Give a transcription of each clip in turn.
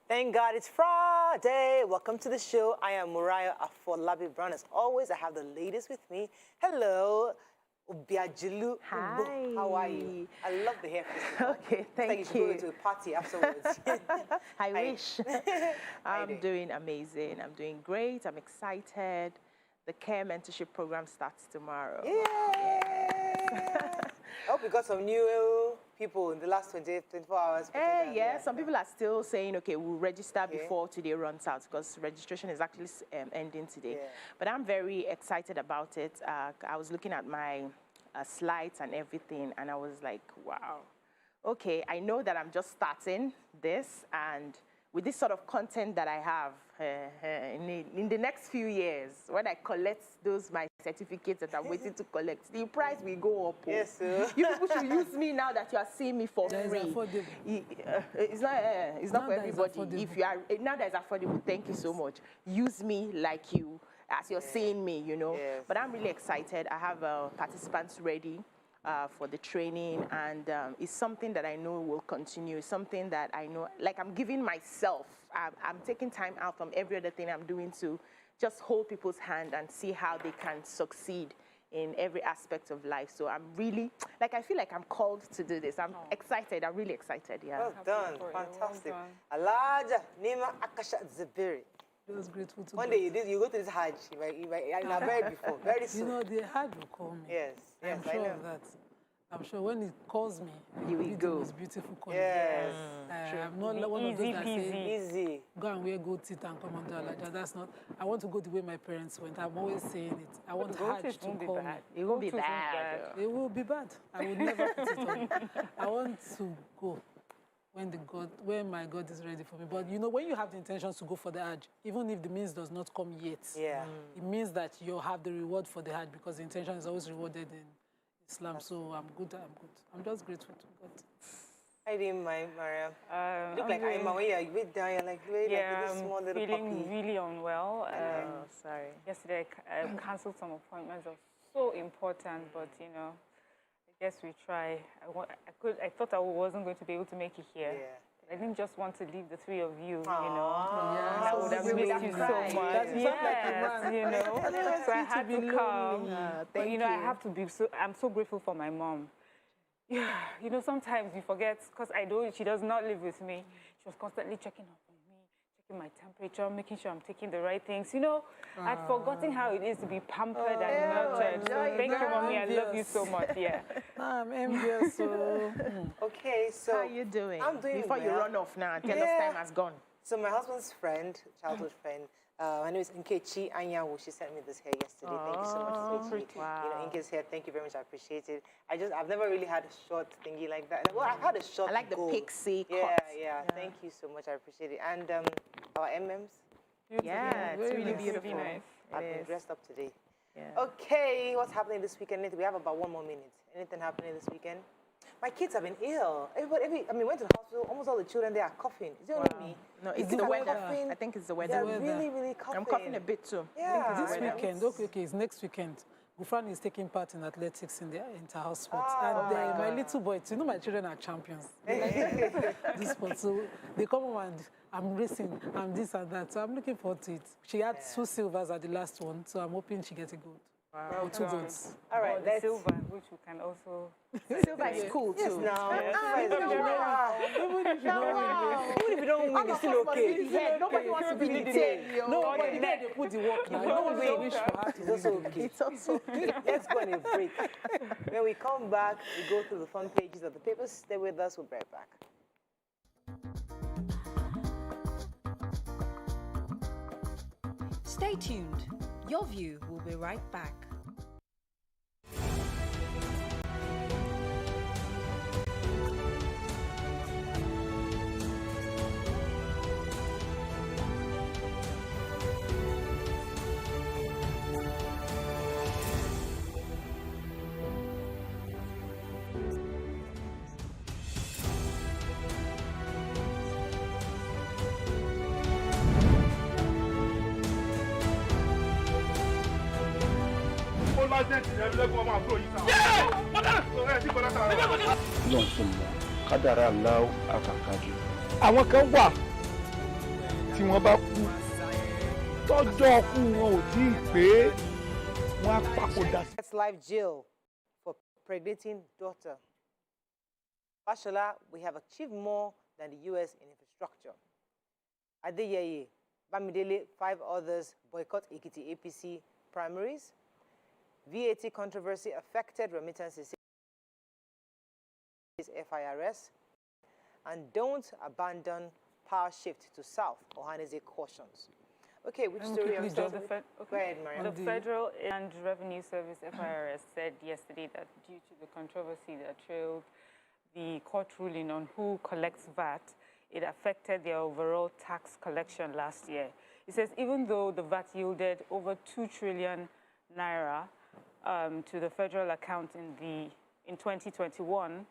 Thank God it's Friday. Welcome to the show. I am Mariah Afolabi Brown. As always, I have the ladies with me. Hello, Ubiajilu. Hi. How are you? I love the hair. Okay, thank it's like you. Go to a party afterwards. I wish. I'm doing amazing. I'm doing great. I'm excited. The care mentorship program starts tomorrow. Yeah. I hope we got some new people in the last 24 hours. Yeah, some people are still saying, okay, we'll register before today runs out because registration is actually ending today. Yeah. But I'm very excited about it. I was looking at my slides and everything, and I was like, wow. Okay, I know that I'm just starting this, and with this sort of content that I have in the next few years, when I collect my certificates that I'm waiting to collect, the price will go up. Yes, sir. You people should use me now that you are seeing me for free. It's not for everybody. If you are now that it's affordable, thank you so much. Use me like you, as you're seeing me, you know. Yes. But I'm really excited. I have participants ready for the training, and it's something that I know will continue. It's something that I know, like I'm giving myself. I'm taking time out from every other thing I'm doing to just hold people's hand and see how they can succeed in every aspect of life. So I'm really, like, I feel like I'm called to do this. I'm excited. I'm really excited. Yeah. Well done. Fantastic. Alaja Nima Akasha Zibiri. It was grateful to One day you go to this Hajj. I've heard before. Very soon. You know, the Hajj will call me. Yes. I'm sure of that. I'm sure when it calls me, you will go. It's beautiful calling. Yes. I'm not one of those that say, easy. Go and wear good teeth and come and do like that's not. I want to go the way my parents went. I'm always saying it. I want Hajj to call me. It won't be bad. It will be bad. I would never put it on. I want to go when my God is ready for me. But you know, when you have the intentions to go for the Hajj, even if the means does not come yet, it means that you'll have the reward for the Hajj, because the intention is always rewarded in Islam. So I'm good. I'm just grateful to God. I didn't mind, Mariam. Look like I'm away. You're down. You're like really like this small little feeling puppy. really unwell. Sorry. Yesterday I cancelled some appointments. It was so important, but you know, I guess we try. I thought I wasn't going to be able to make it here. Yeah. I didn't just want to leave the three of you, you know. Yeah. And I would have missed you so much. Yes, you know. So I had to come. But you know, I have to be I'm so grateful for my mom. Yeah, you know, sometimes you forget, because I know she does not live with me. She was constantly checking up on me, checking my temperature, making sure I'm taking the right things. You know, I'd forgotten how it is to be pampered and nurtured. So thank you, Mommy. I love you so much. Yeah. I'm envious. So. Okay, so how are you doing? I'm doing before you run off now. Tell us time has gone. So my husband's friend, childhood friend, her name is Nkechi Anyanwu. She sent me this hair yesterday. Thank you so much, Nkechi. Wow. You know, Nkechi's hair. Thank you very much. I appreciate it. I've never really had a short thingy like that. Well, I've had a short. I like the pixie cut. Yeah. Thank you so much. I appreciate it. And our MMs. Yeah, it's really beautiful. Nice. I've been dressed up today. Yeah. Okay, what's happening this weekend? We have about 1 more minute. Anything happening this weekend? My kids have been ill. I mean, went to the hospital. Almost all the children there are coughing. Is it only me? No, it's the weather. I think it's the weather. They're really coughing. I'm coughing a bit too. Yeah. This weekend, okay, it's next weekend. Gufran is taking part in athletics in the inter-house sports. And my little boy, you know, my children are champions. This sport. So they come home and I'm racing, I'm this and that. So I'm looking forward to it. She had 2 silvers at the last one, so I'm hoping she gets a gold. Wow. Or 2 golds. All right, the silver, which we can also. Silver is cool too. Yes, now. Even if you don't win, it's still okay. Yeah, nobody wants to be the tail. No, but the guy they put the work now. No one will wish for her to It's also okay. It's also okay. Let's go on a break. When we come back, we go through the front pages of the papers. Stay with us. We'll be right back. Stay tuned. Your View will be right back. àwọn kan wà tí wọ́n bá kú tọ́jọ́ kú wọn ò tí ì pé wọ́n á papòdà. That's life jail for impregnating daughter. Fashola, we have achieved more than the U.S. in infrastructure. Adeyeye, Bamidele, 5 others boycott Ekiti APC primaries. VAT controversy affected remittances, FIRS. And don't abandon power shift to South, Ohaneze cautions. Okay, which story are we starting with? Go ahead, Mariam. The Federal and Revenue Service, FIRS, said yesterday that due to the controversy that trailed the court ruling on who collects VAT, it affected their overall tax collection last year. It says even though the VAT yielded over 2 trillion naira to the federal account in 2021,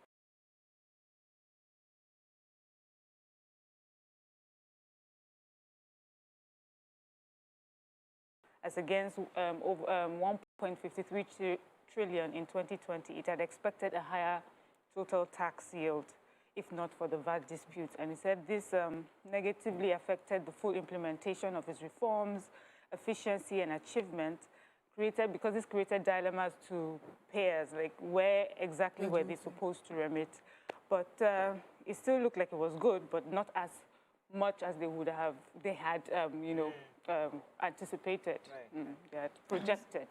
as against over 1.53 trillion in 2020, it had expected a higher total tax yield, if not for the VAT dispute. And he said this negatively affected the full implementation of his reforms, efficiency and achievement, because this created dilemmas to payers, like where exactly were they supposed to remit. But it still looked like it was good, but not as much as they had anticipated, right. They had projected.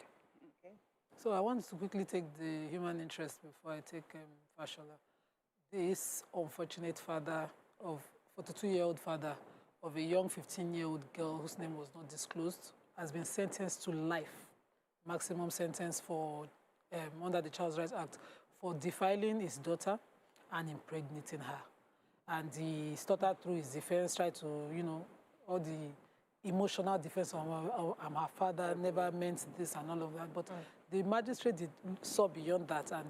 Okay. So I want to quickly take the human interest before I take Fashola. This unfortunate father of 42-year-old father of a young 15-year-old girl whose name was not disclosed has been sentenced to life, maximum sentence for under the Child Rights Act for defiling his daughter and impregnating her. And he stuttered through his defense, tried to, all the emotional defense of her father never meant this and all of that. But the magistrate saw beyond that. And,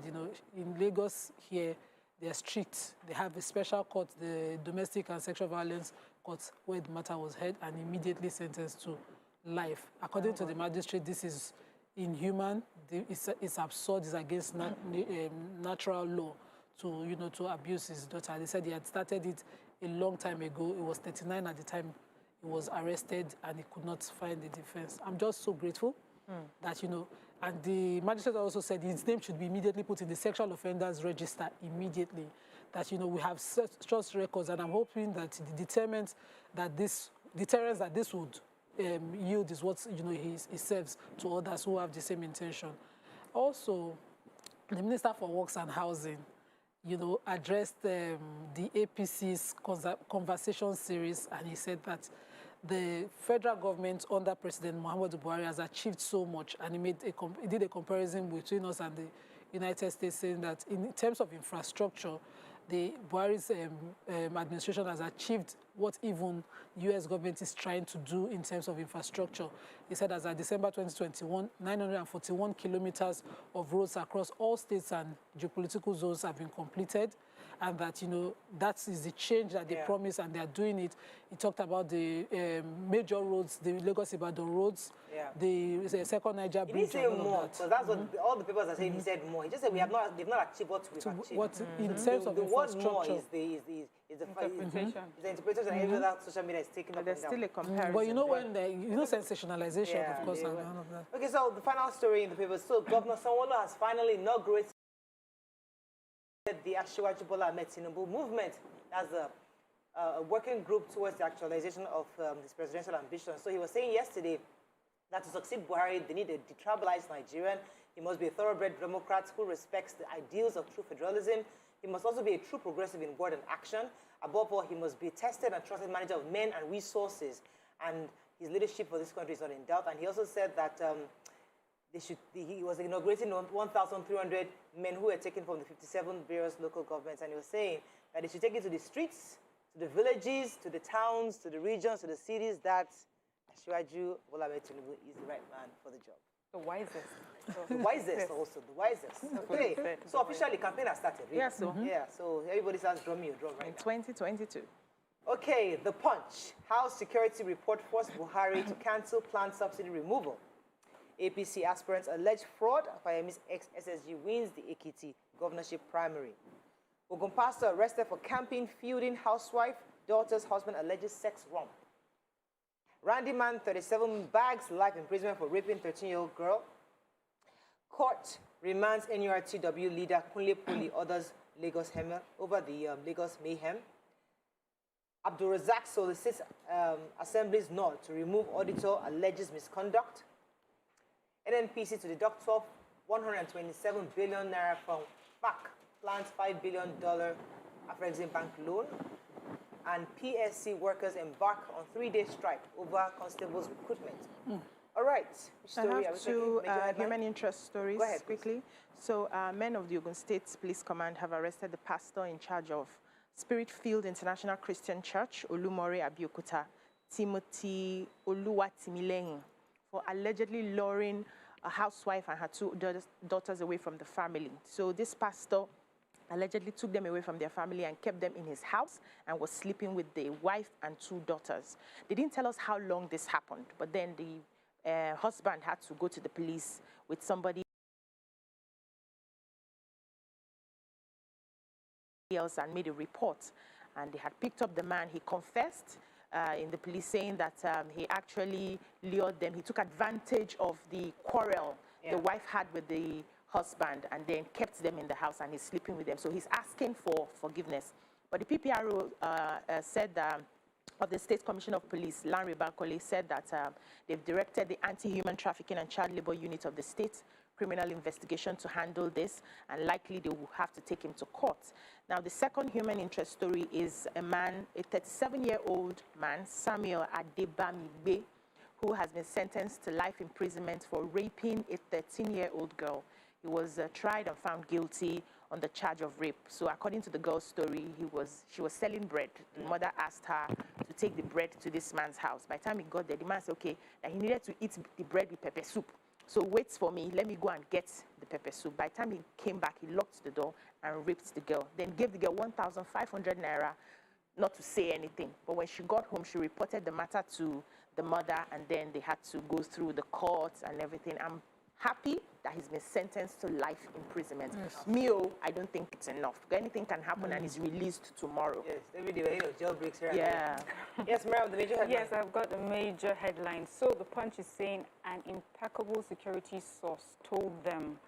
in Lagos here, they're strict. They have a special court, the Domestic and Sexual Violence Court, where the matter was heard and immediately sentenced to life. According to the magistrate, this is inhuman. It's absurd. It's against natural law to abuse his daughter. They said he had started it a long time ago. He was 39 at the time he was arrested and he could not find the defense. I'm just so grateful that, and the magistrate also said his name should be immediately put in the sexual offenders register immediately. That, we have such records, and I'm hoping that the deterrence that this would yield is what, he serves to others who have the same intention. Also, the Minister for Works and Housing, addressed the APC's conversation series, and he said that the federal government under President Muhammadu Buhari has achieved so much, and he did a comparison between us and the United States, saying that in terms of infrastructure, the Buhari's administration has achieved what even U.S. government is trying to do in terms of infrastructure. He said as of December 2021, 941 kilometers of roads across all states and geopolitical zones have been completed, and that, that is the change that they promised, and they are doing it. He talked about the major roads, the Lagos-Ibadan roads, the second Niger bridge. He didn't say more, because that's what all the papers are saying. He said more. He just said they've not achieved what we've achieved. In terms of the word more infrastructure, is the interpretation, and every other social media is taking up and down. There's still a comparison. But when sensationalization, of course, and all of that. Okay, so the final story in the paper. So Governor Sanwo-Olu has finally inaugurated the Asiwaju Bola Ahmed Tinubu movement as a working group towards the actualization of his presidential ambition. So he was saying yesterday that to succeed Buhari, they need a detribalized Nigerian. He must be a thoroughbred Democrat who respects the ideals of true federalism. He must also be a true progressive in word and action. Above all, he must be a tested and trusted manager of men and resources. And his leadership for this country is not in doubt. And he also said that he was inaugurating 1,300 men who were taken from the 57 various local governments. And he was saying that they should take it to the streets, to the villages, to the towns, to the regions, to the cities, that Asiwaju Bola Ahmed Tinubu is the right man for the job. The wisest. The wisest also, the wisest. Okay, so officially campaign has started. Really? Yeah, so. Yeah, so everybody starts drumming your drum right now. 2022. Okay, The Punch. House Security Report forced Buhari to cancel planned subsidy removal. APC aspirants allege fraud. Fayemi's ex-SSG wins the Ekiti governorship primary. Ogun pastor arrested for camping, feuding housewife. Daughter's husband alleges sex romp. Randy man, 37 bags, life imprisonment for raping 13-year-old girl. Court remands NURTW leader Kunle Poli orders Lagos Hemel over the Lagos mayhem. Abdulrazak solicits Assembly's nod to remove auditor alleges misconduct. NNPC to deduct 127 billion naira from FAC, plans $5 billion Afrexim Bank loan. And PSC workers embark on 3-day strike over constables' recruitment. All right. Which story I have two human interest stories. Go ahead, quickly. So, men of the Ogun State Police Command have arrested the pastor in charge of Spirit Field International Christian Church, Olumore Abiyokuta, Timothy Oluwatimilehin, for allegedly luring a housewife and her 2 daughters away from the family. So this pastor allegedly took them away from their family and kept them in his house and was sleeping with the wife and 2 daughters. They didn't tell us how long this happened, but then the husband had to go to the police with somebody else and made a report, and they had picked up the man. He confessed in the police, saying that he actually lured them. He took advantage of the quarrel the wife had with the husband and then kept them in the house, and he's sleeping with them. So he's asking for forgiveness. But the PPRO said of the State Commissioner of Police, Lanre Bakole, said that they've directed the Anti-Human Trafficking and Child Labor Unit of the State Criminal Investigation to handle this, and likely they will have to take him to court. Now, the second human interest story is a man, a 37-year-old man, Samuel Adebamigbe, who has been sentenced to life imprisonment for raping a 13-year-old girl. He was tried and found guilty on the charge of rape. So according to the girl's story, she was selling bread. The mother asked her to take the bread to this man's house. By the time he got there, the man said, okay, that he needed to eat the bread with pepper soup. So wait for me, let me go and get the pepper soup. By the time he came back, he locked the door and raped the girl. Then gave the girl 1,500 naira not to say anything. But when she got home, she reported the matter to the mother, and then they had to go through the courts and everything. I'm happy that he's been sentenced to life imprisonment. Yes. I don't think it's enough. Anything can happen and he's released tomorrow. Yes, every day, jailbreaks here. Yeah. Yes, Ma'am, the major headline. Yes, I've got a major headline. So the Punch is saying an impeccable security source told them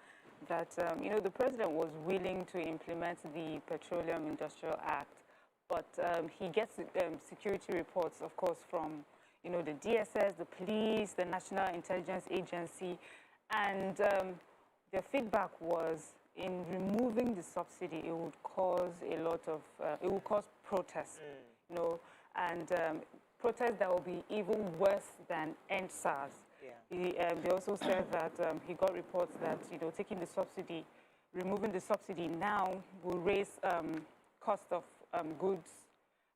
that, the president was willing to implement the Petroleum Industrial Act, but he gets security reports, of course, from, the DSS, the police, the National Intelligence Agency, and their feedback was in removing the subsidy, it would cause a lot of, it would cause protests, and protests that will be even worse than end SARS. Yeah. They also said that he got reports that, taking the subsidy, removing the subsidy now will raise cost of goods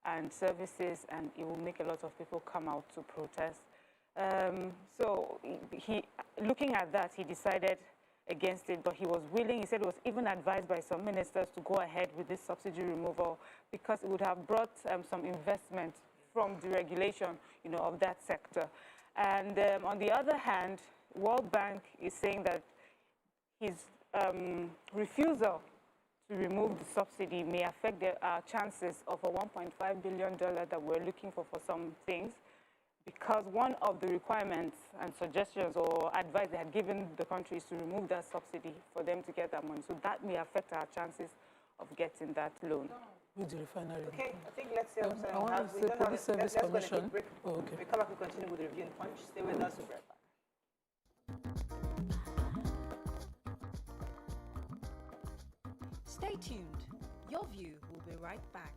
and services, and it will make a lot of people come out to protest. So looking at that, he decided against it, but he was willing. He said he was even advised by some ministers to go ahead with this subsidy removal because it would have brought some investment from deregulation, of that sector. And on the other hand, World Bank is saying that his refusal to remove the subsidy may affect our chances of a $1.5 billion that we're looking for some things, because one of the requirements and suggestions or advice they had given the country is to remove that subsidy for them to get that money. So that may affect our chances of getting that loan. With the refinery. Okay, I think let's see what I want to say Police Service Commission. Oh, okay. We come back, we continue with the review and Punch. Stay with us, we'll be right back. Stay tuned. Your View will be right back.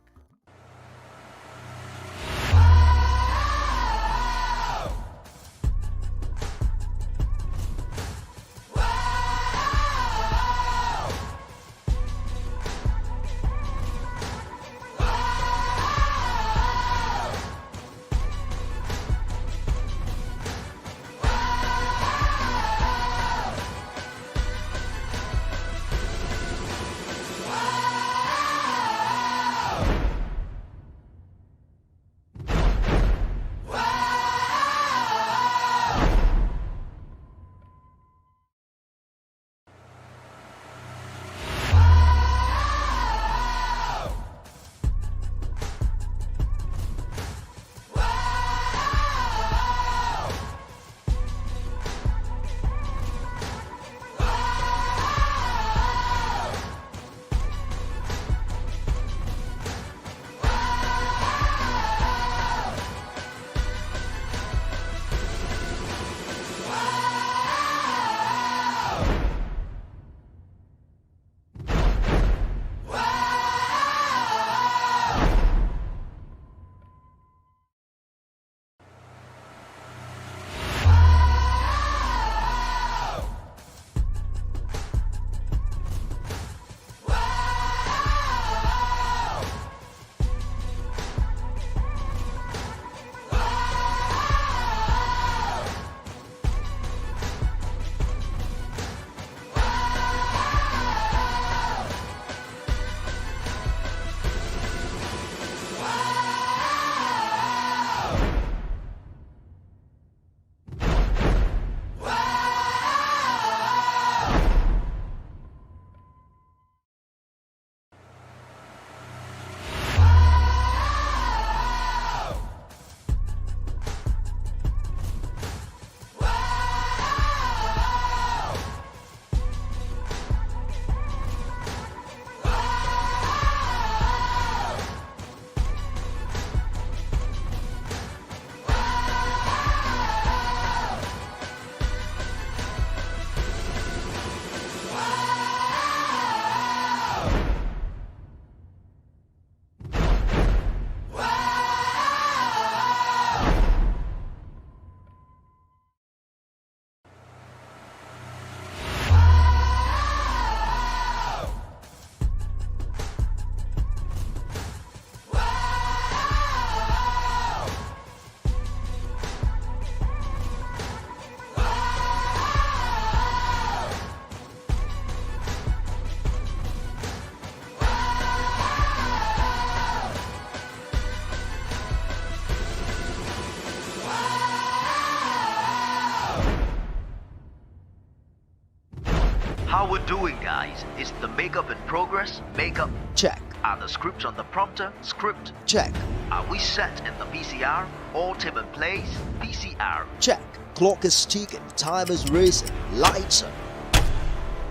How we're doing, guys? Is the makeup in progress? Makeup? Check. Are the scripts on the prompter? Script? Check. Are we set in the PCR? All tip in place? PCR? Check. Clock is ticking, time is racing, lights up.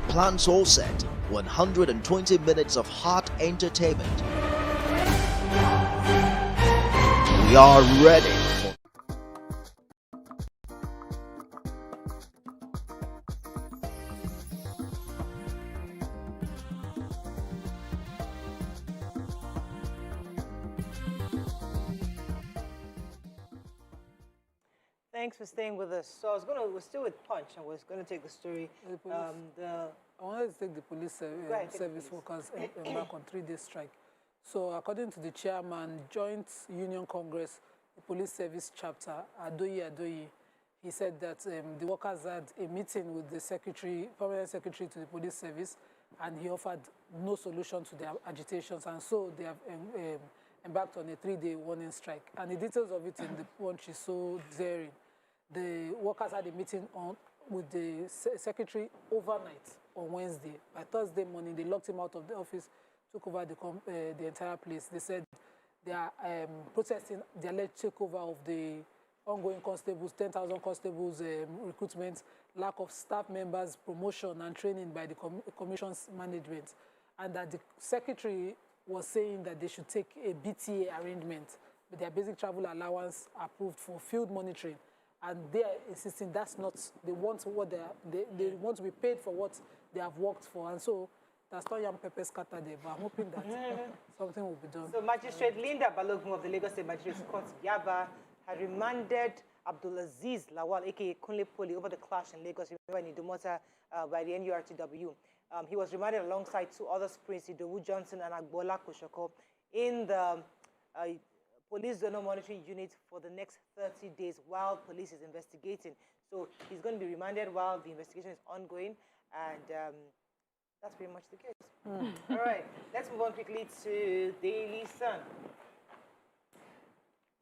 Plans all set. 120 minutes of hot entertainment. We are ready. Thanks for staying with us. So we're still with Punch, and we're going to take the story. I wanted to take the police service workers back on 3-day strike. So according to the chairman, Joint Union Congress, the police service chapter, Adoyi, he said that the workers had a meeting with the permanent secretary to the police service, and he offered no solution to their agitations, and so they have embarked on a 3-day warning strike. And the details of it in the Punch is so daring. The workers had a meeting with the secretary overnight on Wednesday. By Thursday morning, they locked him out of the office, took over the entire place. They said they are protesting the alleged takeover of the ongoing constables, 10,000 constables recruitment, lack of staff members, promotion and training by the commission's management, and that the secretary was saying that they should take a BTA arrangement with their basic travel allowance approved for field monitoring. And they are insisting that's not, they want what they want to be paid for what they have worked for. And so that's why young pepper scattered there, but I'm hoping that something will be done. So Magistrate Linda Balogun of the Lagos State Magistrates Court, Yaba, had remanded Abdulaziz Lawal, aka Kunle Poli, over the clash in Lagos, remember in Idumota by the NURTW. He was remanded alongside 2 others, Prince Idowu Johnson and Agbola Koshoko, in the Police Zonal Monitoring Unit for the next 30 days while police is investigating. So he's going to be remanded while the investigation is ongoing, and that's pretty much the case. All right, let's move on quickly to Daily Sun.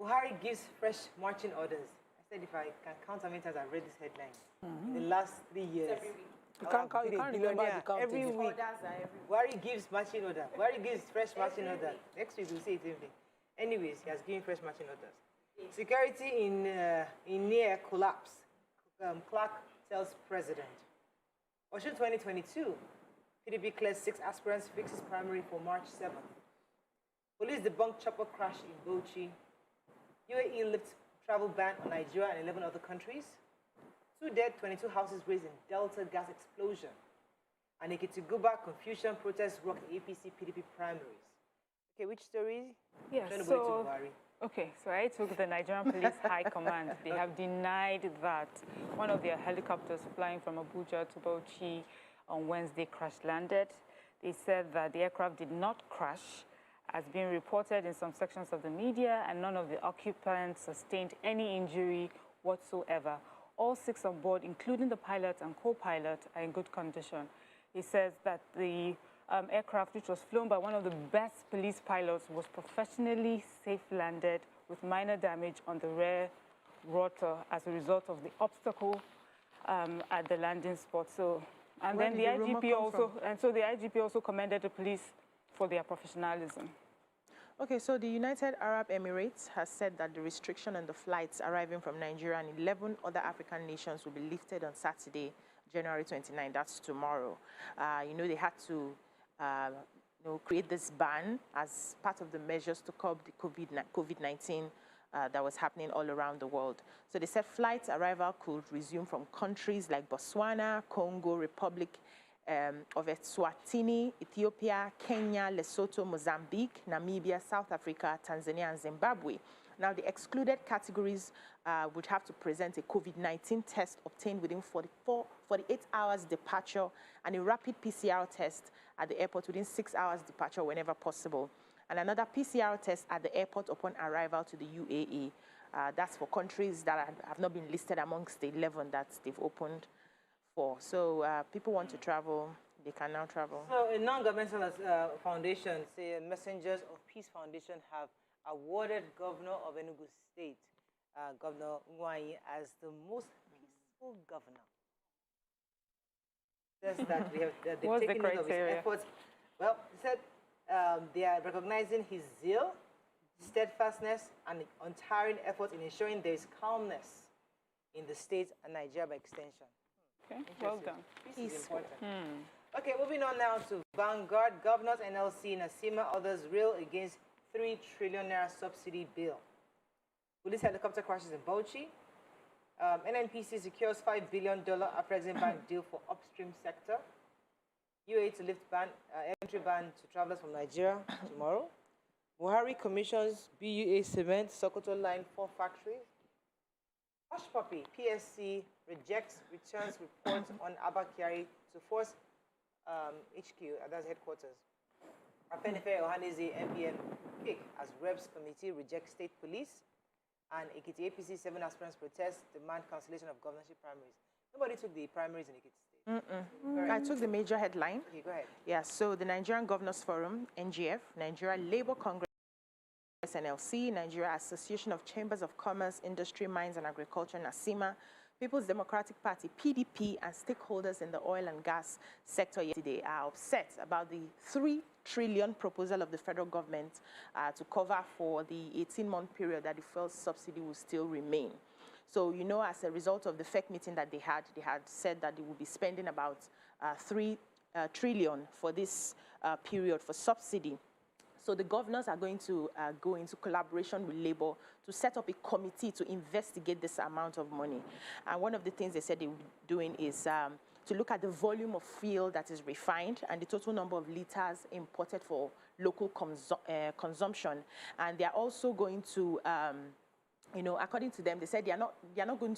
Buhari gives fresh marching orders. I said if I can count how many times I've read this headline in the last 3 years. Every week. You can't remember the count. Every week. Buhari gives marching order. Buhari gives fresh marching order. Next week we'll say it every. Anyways, he has given fresh marching orders. Security in near collapse. Clark tells president. Osun 2022. PDP clears 6 aspirants, fixes primary for March 7th. Police debunk chopper crash in Bauchi. UAE lifts travel ban on Nigeria and 11 other countries. 2 dead, 22 houses razed in Delta gas explosion. And Ekiti-Guba confusion protests rock APC PDP primaries. Okay, which story? Yes, so I took the Nigerian Police High Command. They have denied that one of their helicopters flying from Abuja to Bauchi on Wednesday crash-landed. They said that the aircraft did not crash, as being reported in some sections of the media, and none of the occupants sustained any injury whatsoever. All 6 on board, including the pilot and co-pilot, are in good condition. He says that the aircraft, which was flown by one of the best police pilots, was professionally safe-landed with minor damage on the rear rotor as a result of the obstacle at the landing spot. So, and then the IGP also commended the police for their professionalism. Okay, so the United Arab Emirates has said that the restriction on the flights arriving from Nigeria and 11 other African nations will be lifted on Saturday, January 29. That's tomorrow. They had to create this ban as part of the measures to curb the COVID-19 that was happening all around the world. So they said flight arrival could resume from countries like Botswana, Congo, Republic of Eswatini, Ethiopia, Kenya, Lesotho, Mozambique, Namibia, South Africa, Tanzania, and Zimbabwe. Now, the excluded categories would have to present a COVID-19 test obtained within 48 hours departure and a rapid PCR test at the airport within 6 hours departure whenever possible, and another PCR test at the airport upon arrival to the UAE. That's for countries that have not been listed amongst the 11 that they've opened for. So people want to travel, they can now travel. So a non-governmental foundation, say Messengers of Peace Foundation, have awarded Governor of Enugu State, Governor Nwanyi, as the most peaceful governor. says that they've taken note of his efforts. Well, he said they are recognizing his zeal, steadfastness, and untiring effort in ensuring there is calmness in the state and Nigeria by extension. Okay, well done. This is important. Okay, moving on now to Vanguard. Governors, NLC, Nasima, others rail against 3 trillion naira subsidy bill. Police helicopter crashes in Bauchi. NNPC secures $5 billion Afrexim Bank deal for upstream sector. UAE to lift entry ban to travelers from Nigeria tomorrow. Buhari commissions BUA Cement, Sokoto Line 4 factories. Hush Puppy, PSC returns reports on Abba Kyari to force HQ, that's headquarters. Afenifere Ohanizi MPN kick as Reps Committee rejects state police. And Ekiti APC 7 aspirants protest, demand cancellation of governorship primaries. Nobody took the primaries in Ekiti State. I took the major headline. Okay, go ahead. Yeah, so the Nigerian Governors Forum, NGF, Nigeria Labour Congress, NLC, Nigeria Association of Chambers of Commerce, Industry, Mines and Agriculture, NASIMA, People's Democratic Party, PDP, and stakeholders in the oil and gas sector yesterday are upset about the 3 trillion proposal of the federal government to cover for the 18-month period that the fuel subsidy will still remain. So, you know, as a result of the FEC meeting that they had said that they will be spending about 3 trillion for this period for subsidy. So the governors are going to go into collaboration with Labour to set up a committee to investigate this amount of money. And one of the things they said they will be doing is to look at the volume of fuel that is refined and the total number of liters imported for local consumption. And they are also going to, you know, according to them, they said they are not going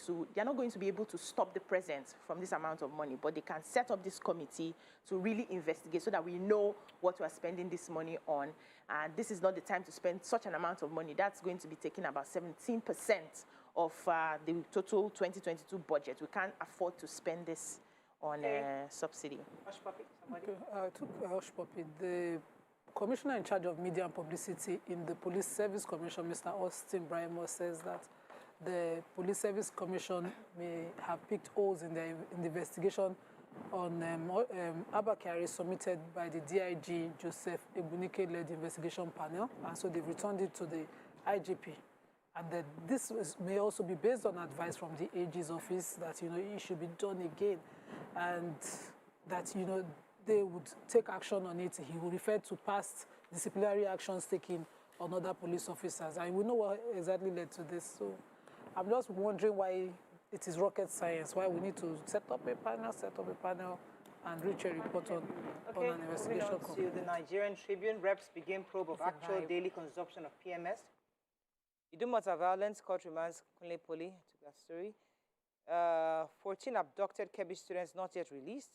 to be able to stop the president from this amount of money, but they can set up this committee to really investigate so that we know what we are spending this money on. And this is not the time to spend such an amount of money. That's going to be taking about 17% of the total 2022 budget. We can't afford to spend this on subsidy. Hush Puppy, somebody? Okay, I took Hush Puppy. The Commissioner in charge of media and publicity in the Police Service Commission, Mr. Austin Brimo, says that the Police Service Commission may have picked holes in the investigation on Abba Kyari submitted by the DIG Joseph Ebunike-led investigation panel, and so they've returned it to the IGP. And that this may also be based on advice from the AG's office that, you know, it should be done again, and that, you know, they would take action on it. He will refer to past disciplinary actions taken on other police officers. And we know what exactly led to this. So I'm just wondering why it is rocket science, why we need to set up a panel, and reach a report on an investigation. Okay, to the Nigerian Tribune, Reps begin probe of actual daily consumption of PMS. Idumota violence, court remands Kunle Poli to that story. 14 abducted Kebbi students not yet released.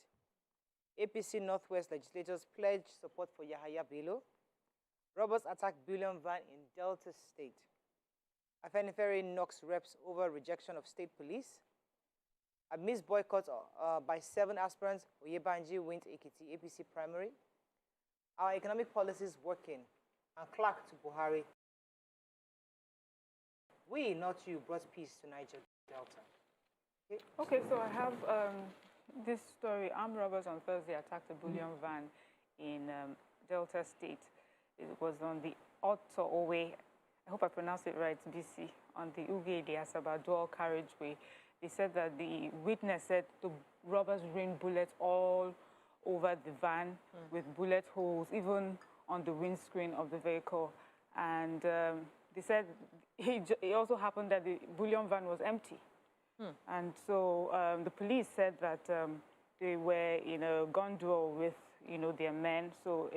APC Northwest legislators pledge support for Yahaya Bello. Robbers attack bullion van in Delta State. Afenifere knocks reps over rejection of state police. Amidst boycott by 7 aspirants, Oyebanji wins Ekiti APC primary. Our economic policies working. And Clark to Buhari. We, not you, brought peace to Niger Delta. Okay, so I have this story. Armed robbers on Thursday attacked a bullion van in Delta State. It was on the Otto Owe, I hope I pronounced it right, BC, on the Ugede Asaba dual carriageway. They said that the witness said the robbers rained bullets all over the van with bullet holes, even on the windscreen of the vehicle. And they said it also happened that the bullion van was empty. And so the police said that they were in a gun duel with, you know, their men. So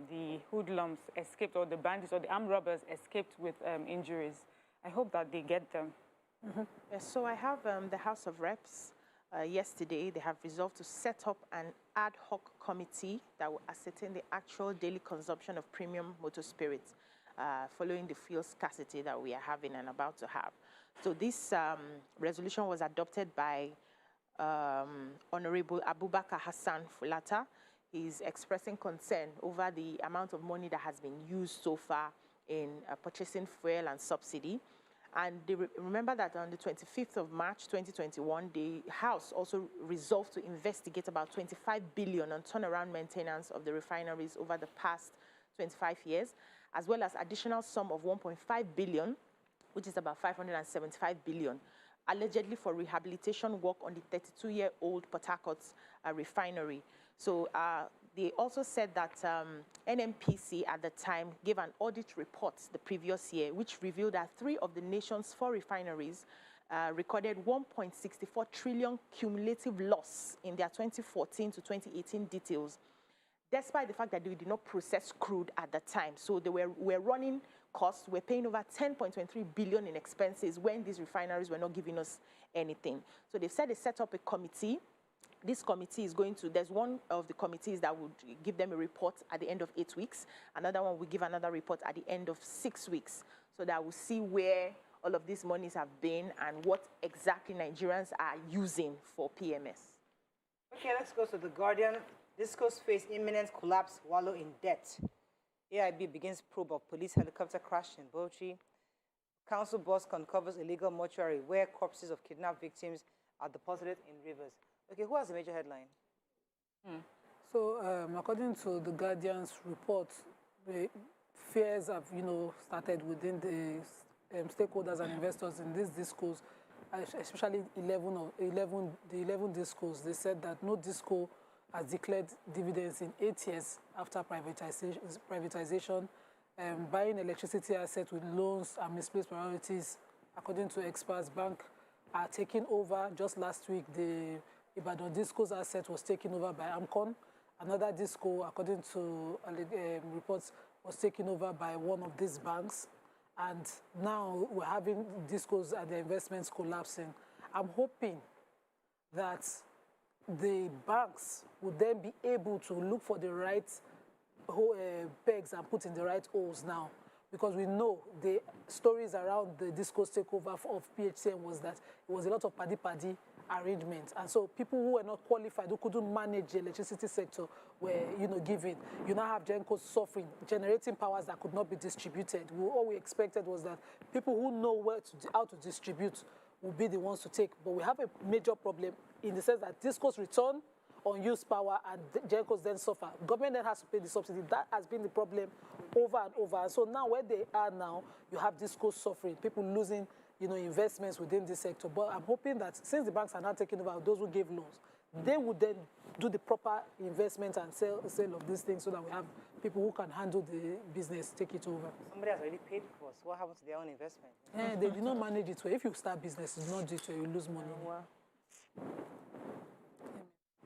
the hoodlums escaped, or the bandits or the armed robbers escaped with injuries. I hope that they get them. Yes, so I have the House of Reps. Yesterday, they have resolved to set up an ad hoc committee that will ascertain the actual daily consumption of premium motor spirits following the fuel scarcity that we are having and about to have. So this resolution was adopted by Honorable Abubakar Hassan Fulata. He's expressing concern over the amount of money that has been used so far in purchasing fuel and subsidy. And remember that on the 25th of March 2021, the House also resolved to investigate about 25 billion on turnaround maintenance of the refineries over the past 25 years, as well as additional sum of 1.5 billion, which is about 575 billion, allegedly for rehabilitation work on the 32-year-old Port Harcourt refinery. So they also said that NMPC at the time gave an audit report the previous year, which revealed that 3 of the nation's 4 refineries recorded 1.64 trillion cumulative loss in their 2014 to 2018 details, despite the fact that they did not process crude at the time. So they were running costs, we're paying over 10.23 billion in expenses when these refineries were not giving us anything. So they've said they set up a committee. This committee is going to, there's one of the committees that would give them a report at the end of 8 weeks. Another one will give another report at the end of 6 weeks. So that we'll see where all of these monies have been and what exactly Nigerians are using for PMS. Okay, let's go to The Guardian. Discos face imminent collapse, wallow in debt. AIB begins probe of police helicopter crash in Bauchi. Council boss uncovers illegal mortuary where corpses of kidnapped victims are deposited in rivers. Okay, who has the major headline? So, according to the Guardian's report, the fears have, started within the stakeholders and investors in this discourse, especially the 11 discos. They said that no disco has declared dividends in 8 years after privatization. Buying electricity assets with loans and misplaced priorities, according to experts, banks are taking over. Just last week, the Ibadan Disco's asset was taken over by Amcon. Another disco, according to reports, was taken over by one of these banks. And now we're having discos and the investments collapsing. I'm hoping that the banks would then be able to look for the right pegs and put in the right holes now. Because we know the stories around the disco's takeover of PHCN was that it was a lot of paddy-paddy arrangements. And so people who were not qualified, who couldn't manage the electricity sector were, given. You now have Gencos suffering, generating powers that could not be distributed. All we expected was that people who know how to distribute will be the ones to take. But we have a major problem in the sense that discos return unused power and Gencos then suffer. Government then has to pay the subsidy. That has been the problem over and over. And so now where they are now, you have discos suffering, people losing investments within this sector. But I'm hoping that since the banks are now taking over, those who gave loans, they would then do the proper investment and sale of these things so that we have people who can handle the business, take it over. Somebody has already paid for us. What happens to their own investment? They do not manage it well. If you start business, it's not it where you lose money.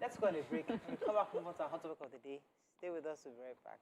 Let's go on a break. When we come back, move on to our hot topic of the day. Stay with us. We'll be right back.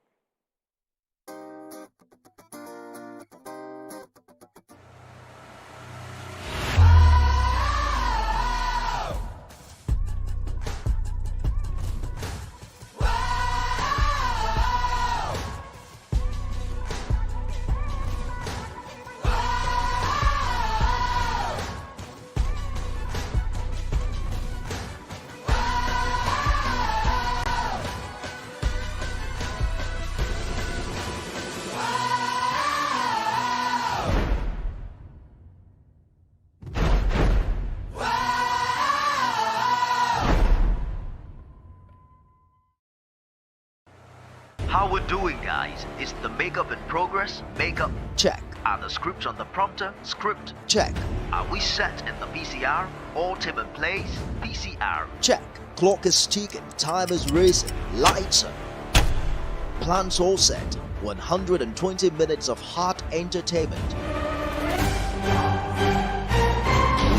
How we're doing, guys? Is the makeup in progress? Makeup check. Are the scripts on the prompter? Script check. Are we set in the PCR? All team in place? PCR check. Clock is ticking, time is racing, lights up. Plans all set. 120 minutes of hot entertainment.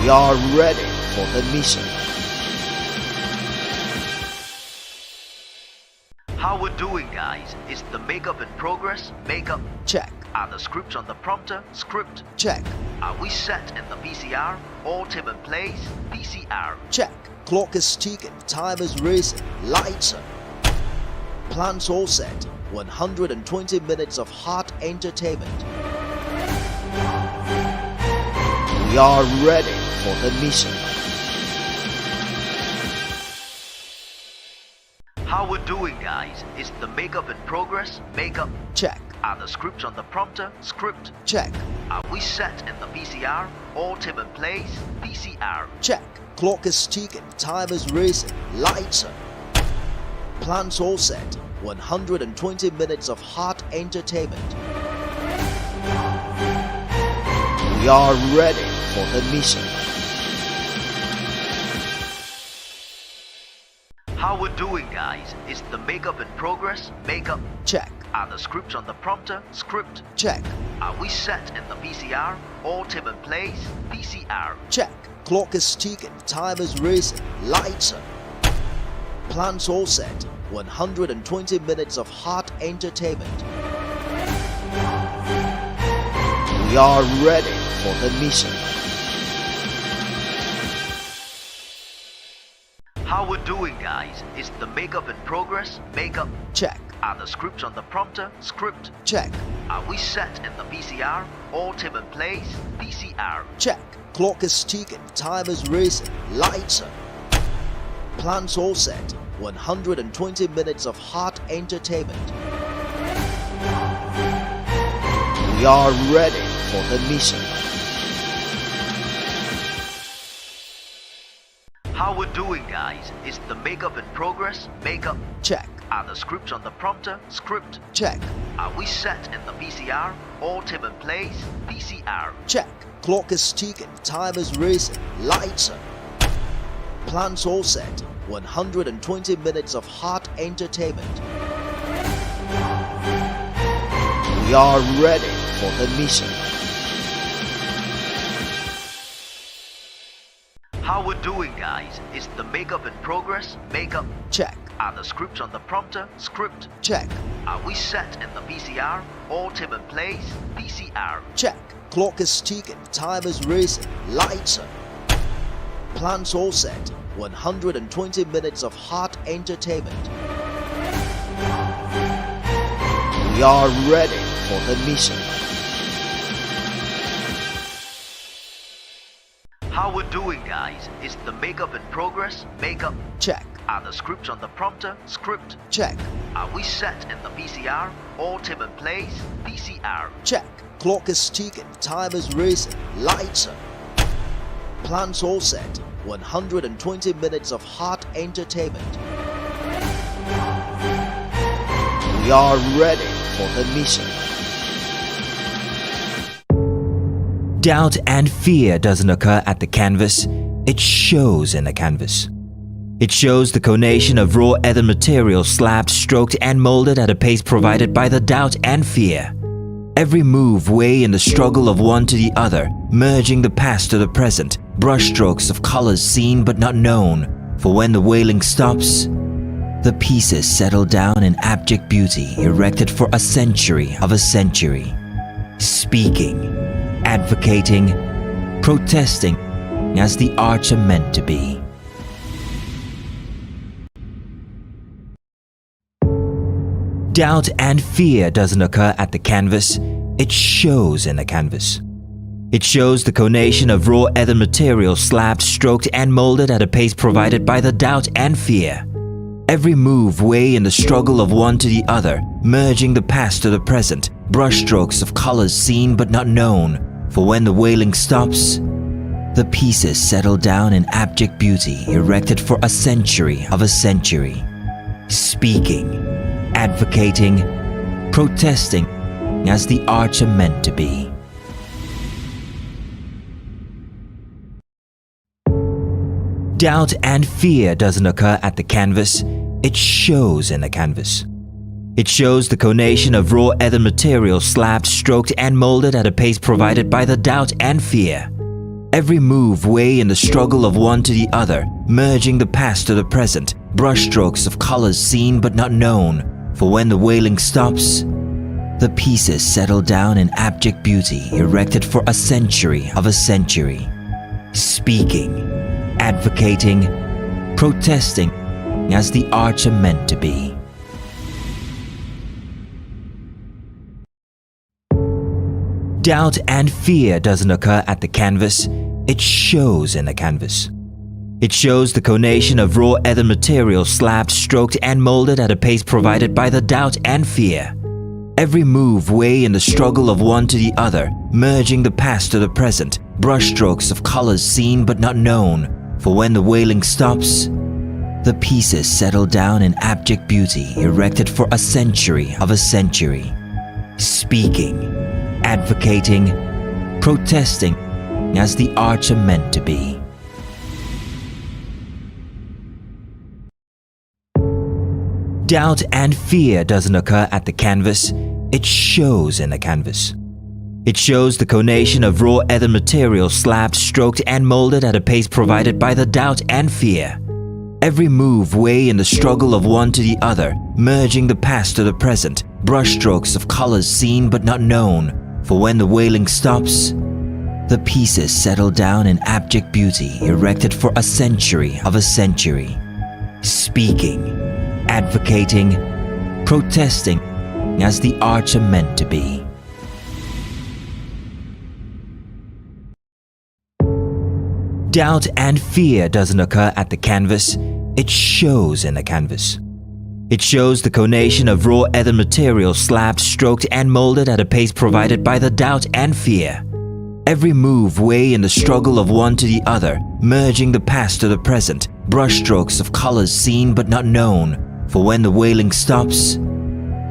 We are ready for the mission. How we're doing, guys? Is the makeup in progress? Makeup check. Are the scripts on the prompter? Script check. Are we set in the PCR? All team in place? PCR check. Clock is ticking, time is racing, lights up. Plans all set. 120 minutes of hot entertainment. We are ready for the mission. How we're doing, guys? Is the makeup in progress? Makeup check. Are the scripts on the prompter? Script check. Are we set in the VCR? All tip in place? VCR check. Clock is ticking, time is racing, lights are. Plans all set. 120 minutes of hot entertainment. We are ready for the mission. How we're doing, guys? Is the makeup in progress? Makeup check. Are the scripts on the prompter? Script check. Are we set in the VCR? All tip in place? VCR check. Clock is ticking, time is racing, lights are. Plans all set. 120 minutes of hot entertainment. We are ready for the mission. How we're doing, guys? Is the makeup in progress? Makeup check. Are the scripts on the prompter? Script check. Are we set in the VCR? All tip in place? VCR check. Clock is ticking, time is racing, lights are. Plans all set. 120 minutes of hot entertainment. We are ready for the mission. How we're doing, guys? Is the makeup in progress? Makeup check. Are the scripts on the prompter? Script check. Are we set in the VCR? All tip in place? VCR check. Clock is ticking, time is racing, lights are. Plans all set. 120 minutes of hot entertainment. We are ready for the mission. How we're doing, guys? Is the makeup in progress? Makeup check. Are the scripts on the prompter? Script check. Are we set in the VCR? All tip in place? VCR check. Clock is ticking, time is racing, lights are. Plans all set. 120 minutes of hot entertainment. We are ready for the mission. How we're doing, guys? Is the makeup in progress? Makeup check. Are the scripts on the prompter? Script check. Are we set in the VCR? All tip in place? VCR check. Clock is ticking, time is racing, lights are. Plans all set. 120 minutes of hot entertainment. We are ready for the mission. Doubt and fear doesn't occur at the canvas, it shows in the canvas. It shows the conation of raw earthen material slabbed, stroked and molded at a pace provided by the doubt and fear. Every move weigh in the struggle of one to the other, merging the past to the present, brushstrokes of colors seen but not known. For when the wailing stops, the pieces settle down in abject beauty erected for a century of a century. Speaking, advocating, protesting as the arts are meant to be. Doubt and fear doesn't occur at the canvas, it shows in the canvas. It shows the conation of raw earthen material slabbed, stroked and molded at a pace provided by the doubt and fear. Every move weigh in the struggle of one to the other, merging the past to the present, brushstrokes of colors seen but not known. For when the wailing stops, the pieces settle down in abject beauty erected for a century of a century. Speaking, advocating, protesting as the arts are meant to be. Doubt and fear doesn't occur at the canvas, it shows in the canvas. It shows the conation of raw earthen material slabbed, stroked and molded at a pace provided by the doubt and fear. Every move weigh in the struggle of one to the other, merging the past to the present, brushstrokes of colors seen but not known. For when the wailing stops, the pieces settle down in abject beauty erected for a century of a century. Speaking, advocating, protesting as the arts are meant to be. Doubt and fear doesn't occur at the canvas, it shows in the canvas. It shows the conation of raw earthen material slabbed, stroked and molded at a pace provided by the doubt and fear. Every move weigh in the struggle of one to the other, merging the past to the present, brushstrokes of colors seen but not known. For when the wailing stops, the pieces settle down in abject beauty, erected for a century of a century. Speaking, advocating, protesting as the arts are meant to be. Doubt and fear doesn't occur at the canvas, it shows in the canvas. It shows the conation of raw earthen material slabbed, stroked and molded at a pace provided by the doubt and fear. Every move weigh in the struggle of one to the other, merging the past to the present, brushstrokes of colors seen but not known. For when the wailing stops, the pieces settle down in abject beauty, erected for a century of a century. Speaking, advocating, protesting as the arts are meant to be. Doubt and fear doesn't occur at the canvas, it shows in the canvas. It shows the conation of raw earthen material slabbed, stroked and molded at a pace provided by the doubt and fear. Every move weigh in the struggle of one to the other, merging the past to the present, brushstrokes of colors seen but not known. For when the wailing stops,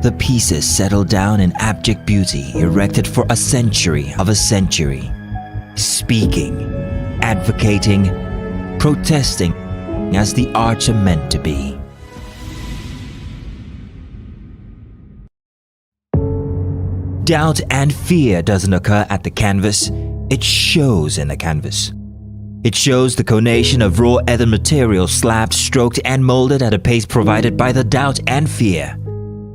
the pieces settle down in abject beauty, erected for a century of a century. Speaking, advocating, protesting as the arts are meant to be. Doubt and fear doesn't occur at the canvas, it shows in the canvas. It shows the conation of raw earthen material slabbed, stroked and molded at a pace provided by the doubt and fear.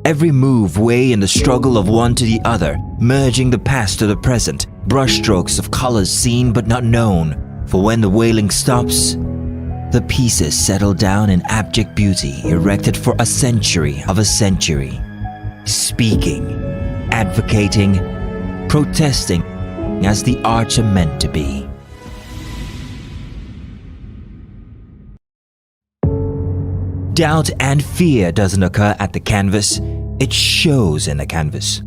Every move weigh in the struggle of one to the other, merging the past to the present, brushstrokes of colors seen but not known. For when the wailing stops, the pieces settle down in abject beauty, erected for a century of a century. Speaking, advocating, protesting as the arts are meant to be. Doubt and fear doesn't occur at the canvas, it shows in the canvas.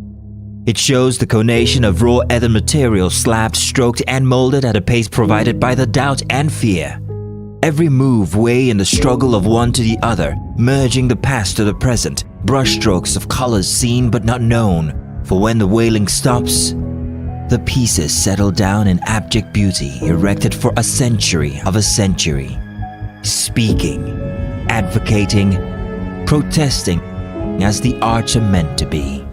It shows the conation of raw earthen material slabbed, stroked and molded at a pace provided by the doubt and fear. Every move weigh in the struggle of one to the other, merging the past to the present, brushstrokes of colors seen but not known. For when the wailing stops, the pieces settle down in abject beauty, erected for a century of a century. Speaking, advocating, protesting as the arts are meant to be.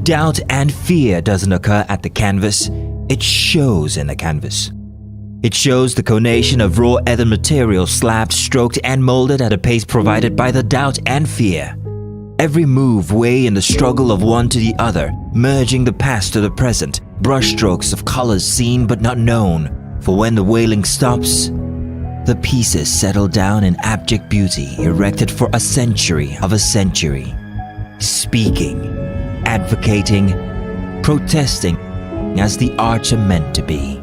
Doubt and fear doesn't occur at the canvas, it shows in the canvas. It shows the conation of raw earthen material slabbed, stroked and molded at a pace provided by the doubt and fear. Every move weigh in the struggle of one to the other, merging the past to the present, brushstrokes of colors seen but not known. For when the wailing stops, the pieces settle down in abject beauty, erected for a century of a century. Speaking, advocating, protesting as the arts are meant to be.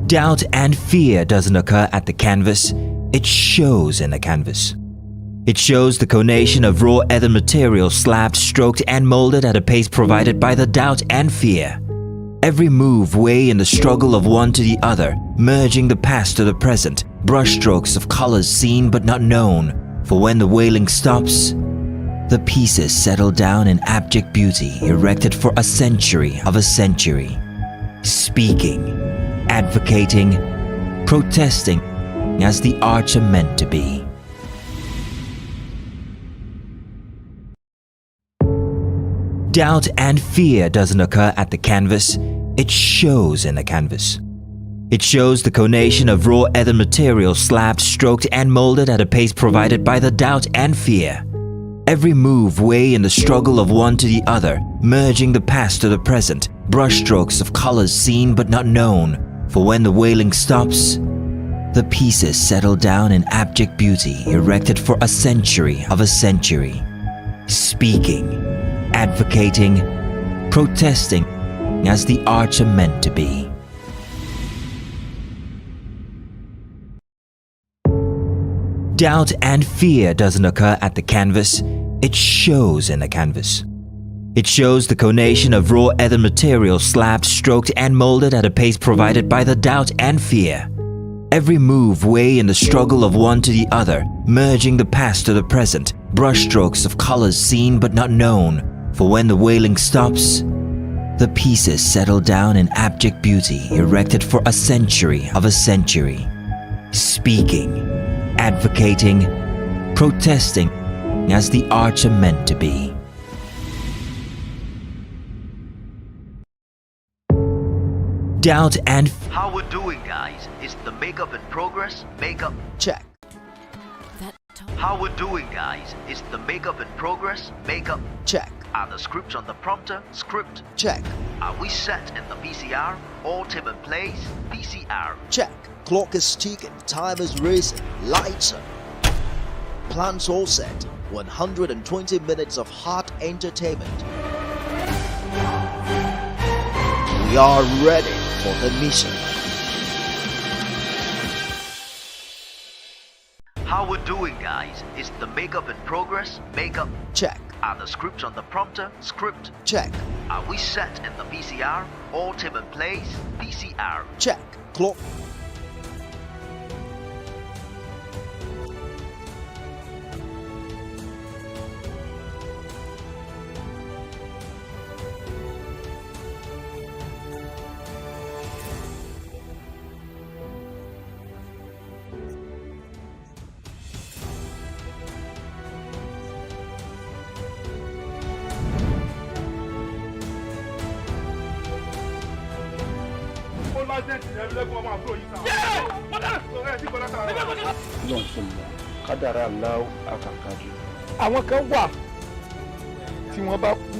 Doubt and fear doesn't occur at the canvas, it shows in the canvas. It shows the conation of raw earthen material slabbed, stroked and molded at a pace provided by the doubt and fear. Every move weigh in the struggle of one to the other, merging the past to the present, brushstrokes of colors seen but not known. For when the wailing stops, the pieces settle down in abject beauty, erected for a century of a century. Speaking, advocating, protesting as the arts are meant to be. Doubt and fear doesn't occur at the canvas, it shows in the canvas. It shows the conation of raw earthen material slabbed, stroked and molded at a pace provided by the doubt and fear. Every move weigh in the struggle of one to the other, merging the past to the present, brushstrokes of colors seen but not known. For when the wailing stops, the pieces settle down in abject beauty, erected for a century of a century. Speaking, advocating, protesting as the arts are meant to be. Doubt and fear doesn't occur at the canvas, it shows in the canvas. It shows the conation of raw earthen material slabbed, stroked, and molded at a pace provided by the doubt and fear. Every move way in the struggle of one to the other, merging the past to the present, brushstrokes of colors seen but not known. For when the wailing stops, the pieces settle down in abject beauty erected for a century of a century. Speaking, advocating, protesting as the arts are meant to be. Doubt and How we're doing, guys? Is the makeup in progress? Makeup check. How we're doing, guys? Is the makeup in progress? Makeup check. Are the scripts on the prompter? Script check. Are we set in the VCR? All tape in place? VCR check. Clock is ticking, time is racing, lights are. Plans all set. 120 minutes of hot entertainment. We are ready for the mission. How we're doing, guys? Is the makeup in progress? Makeup check. Are the scripts on the prompter? Script check. Are we set in the VCR? All tape in place? VCR check. Clock. àwọn kan wà tí wọ́n bá kú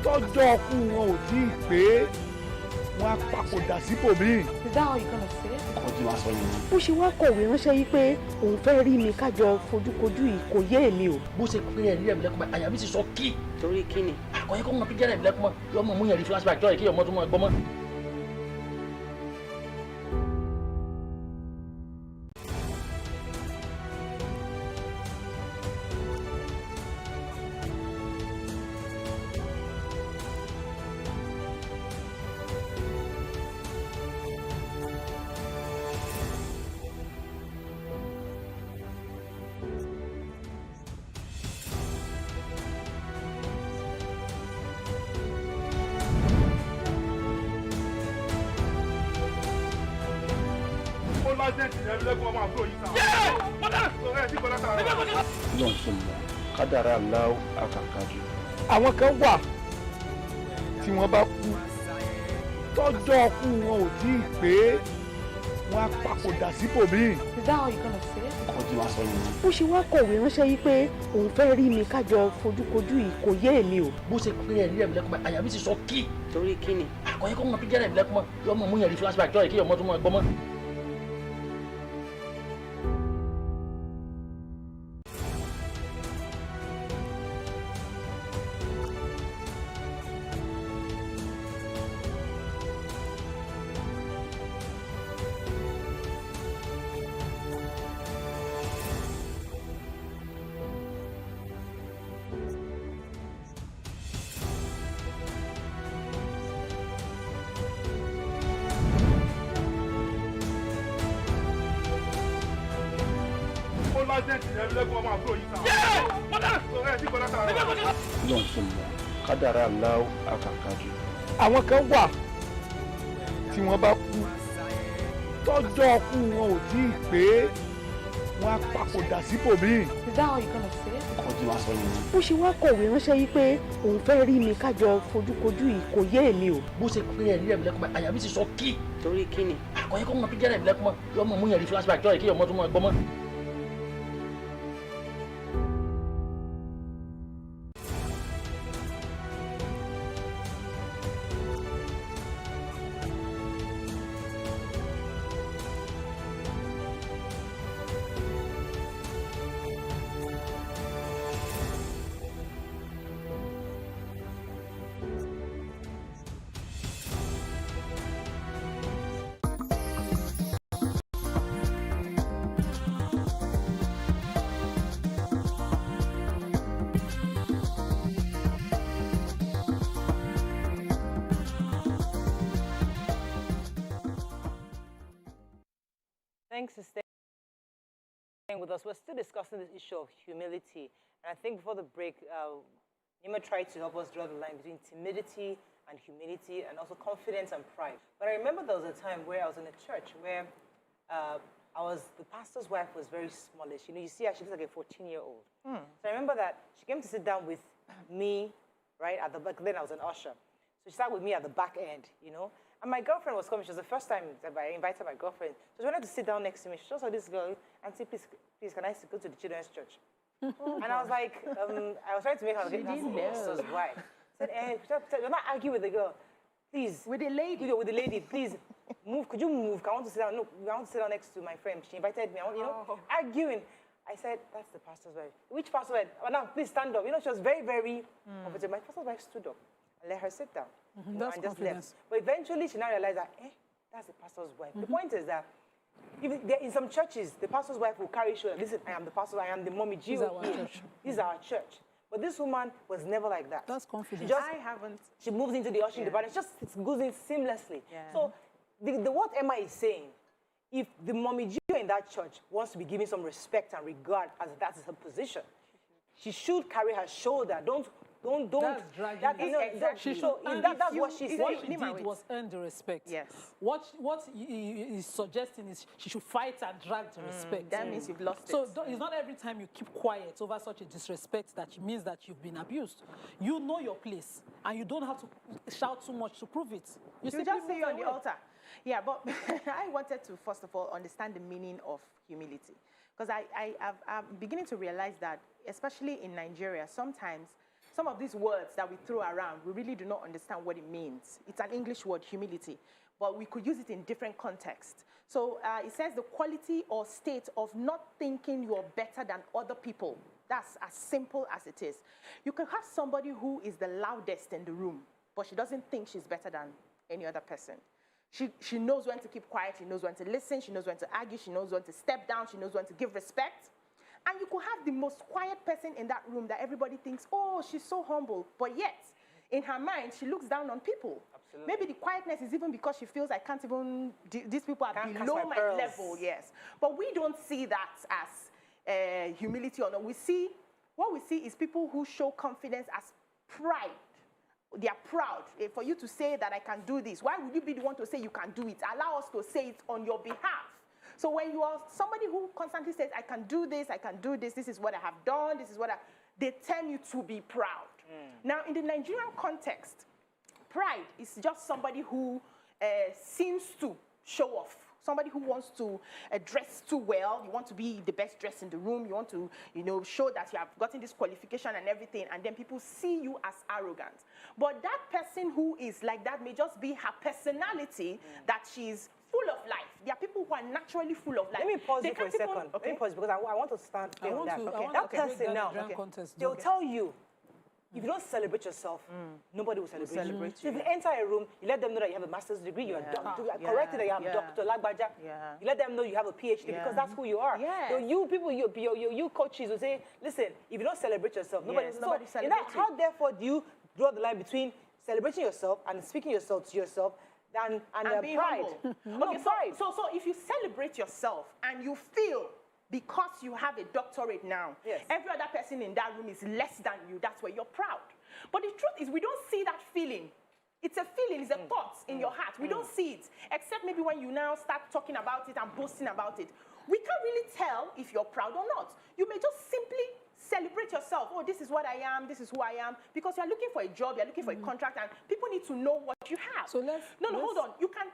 tọ́jọ́ ọkú wọn ò tí ì pé wọ́n á papòdà síbòmíì. Is that how you're gonna say it? Bó ṣe wá kọ̀wé ránṣẹ́ yìí pé òun fẹ́ rí mi kájọ fojúkojú yìí kò yé èmi o. Bó ṣe pé ẹ̀rí ẹ̀mí lẹ́kùnmọ́ àyà mi ti sọ kí. Torí kí ni? Àkọ́yẹ́ kó mọ̀ pé jẹ́rẹ̀ ẹ̀mí lẹ́kùnmọ́ yọ ọmọ mú yẹn rí flashback jọ́ ìkéyọ̀ ọmọ tó mọ̀ ẹgbọ́n mọ́. àwọn kan wà tí wọ́n bá kú tọ́jọ́ ọkú wọn ò tí ì pé wọ́n á papòdà síbòmíì. Is that how you're gonna say it? Bó ṣe wá kọ̀wé ránṣẹ́ yìí pé òun fẹ́ rí mi kájọ fojúkojú yìí kò yé èmi o. Bó ṣe pé ẹ̀rí ẹ̀mí lẹ́kùnmọ́ àyà mi ti sọ kí. Torí kí ni? Àkọ́yẹ́ kó mọ̀ pé jẹ́rẹ̀ ẹ̀mí lẹ́kùnmọ́ yọ ọmọ mú yẹn rí flashback jọ́ ìkéyọ̀ ọmọ tó mọ̀ ẹgbọ́n mọ́. àwọn kan wà tí wọ́n bá kú tọ́jọ́ ọkú wọn ò tí ì pé wọ́n á papòdà síbòmíì. Is that how you're gonna say it? Bó ṣe wá kọ̀wé ránṣẹ́ yìí pé òun fẹ́ rí mi kájọ fojúkojú yìí kò yé èmi o. Bó ṣe pé ẹ̀rí ẹ̀mí lẹ́kùnmọ́ àyà mi ti sọ kí. Torí kí ni? Àkọ́yẹ́ kó mọ̀ pé jẹ́rẹ̀ ẹ̀mí lẹ́kùnmọ́ yọ ọmọ mú yẹn rí flashback jọ́ ìkéyọ̀ ọmọ tó mọ̀ ẹgbọ́n mọ́. Thanks for staying with us. We're still discussing this issue of humility. And I think before the break, Nima tried to help us draw the line between timidity and humility and also confidence and pride. But I remember there was a time where I was in a church where the pastor's wife was very smallish. You know, you see her, she looks like a 14-year-old. So I remember that she came to sit down with me, right, at the back. Then I was an usher. So she sat with me at the back end, you know. And my girlfriend was coming. She was the first time that I invited my girlfriend. So she wanted to sit down next to me. She just saw this girl, Auntie, please, can I go to the children's church? And I was like, I was trying to make her get that pastor's wife. I said, you're not arguing with the girl. Please. With the lady. With the lady, please. Move. Could you move? I want to sit down. No, I want to sit down next to my friend. She invited me. Arguing. I said, that's the pastor's wife. Which pastor's wife? Oh, now, please stand up. You know, she was very, very comfortable. My pastor's wife stood up and let her sit down. That's and just confidence. left. But eventually, she now realized that, that's the pastor's wife. The point is that in some churches, the pastor's wife will carry shoulder. Listen, I am the pastor. I am the mommy. This is our church. This is our church. But this woman was never like that. That's confidence. She moves into the ushering department. It goes in seamlessly. Yeah. So what Emma is saying, if the mommy Gio in that church wants to be given some respect and regard as that is her position, she should carry her shoulder. Don't. That's dragging. Exactly. That's what she said. What she did was earn the respect. Yes. What he is suggesting is she should fight and drag the respect. That means you've lost it. So it's not every time you keep quiet over such a disrespect that it means that you've been abused. You know your place, and you don't have to shout too much to prove it. You just say you're on the altar. Yeah, but I wanted to, first of all, understand the meaning of humility. Because I'm beginning to realize that, especially in Nigeria, sometimes some of these words that we throw around, we really do not understand what it means. It's an English word, humility, but we could use it in different contexts. So it says the quality or state of not thinking you're better than other people. That's as simple as it is. You can have somebody who is the loudest in the room, but she doesn't think she's better than any other person. She knows when to keep quiet, she knows when to listen, she knows when to argue, she knows when to step down, she knows when to give respect. And you could have the most quiet person in that room that everybody thinks, oh, she's so humble. But yet, in her mind, she looks down on people. Absolutely. Maybe the quietness is even because she feels I can't even, these people are below my level, yes. But we don't see that as humility or not. What we see is people who show confidence as pride. They are proud. For you to say that I can do this, why would you be the one to say you can do it? Allow us to say it on your behalf. So when you are somebody who constantly says, I can do this, this is what I have done, this is what they tell you to be proud. Now, in the Nigerian context, pride is just somebody who seems to show off. Somebody who wants to dress too well. You want to be the best dressed in the room. You want to, show that you have gotten this qualification and everything, and then people see you as arrogant. But that person who is like that may just be her personality, that she's full of life. There are people who are naturally full of life. Let me pause you for a second. Okay. Let me pause because I want to stand on that. That person now, they'll tell you, if you don't celebrate yourself, nobody will celebrate you. So if you enter a room, you let them know that you have a master's degree, you are corrected that you have Dr. Lagbaja. You let them know you have a PhD because that's who you are. So you people, you coaches will say, listen, if you don't celebrate yourself, nobody will celebrate you. How therefore do you draw the line between celebrating yourself and speaking yourself to yourself and being pride? Okay, so if you celebrate yourself and you feel because you have a doctorate now, every other person in that room is less than you, that's where you're proud. But the truth is we don't see that feeling. It's a feeling, it's a thought in your heart. We don't see it, except maybe when you now start talking about it and boasting about it. We can't really tell if you're proud or not. You may just simply celebrate yourself. Oh, this is what I am, this is who I am. Because you're looking for a job, you're looking for a contract, and people need to know what you have. So hold on. You can,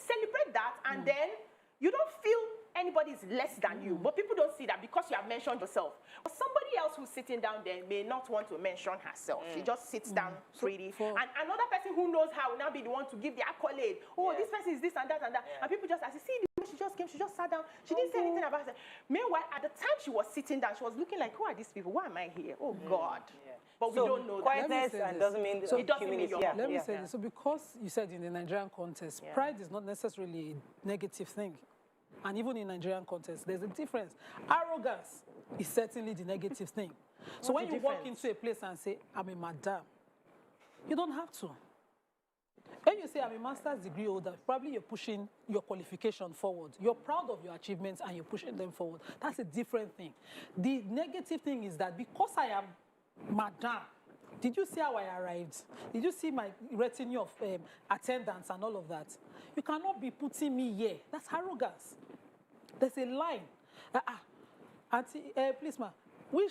celebrate that, and then you don't feel anybody is less than you. But people don't see that because you have mentioned yourself. But somebody else who's sitting down there may not want to mention herself. She just sits down pretty. And another person who knows her will now be the one to give the accolade. Oh, this person is this and that and that. And people just, as you see, she just came, she just sat down. She didn't say anything about it. Meanwhile, at the time she was sitting down, she was looking like, who are these people? Why am I here? Oh, God. But we don't know that. Quietness doesn't mean it doesn't mean Let me say this. So because you said in the Nigerian context, pride is not necessarily a negative thing. And even in Nigerian context, there's a difference. Arrogance is certainly the negative thing. So when you walk into a place and say, I'm a madam, you don't have to. When you say I'm a master's degree holder, probably you're pushing your qualification forward. You're proud of your achievements and you're pushing them forward. That's a different thing. The negative thing is that because I am madam, did you see how I arrived? Did you see my retinue of attendants and all of that? You cannot be putting me here. That's arrogance. There's a line. Auntie, please, ma, you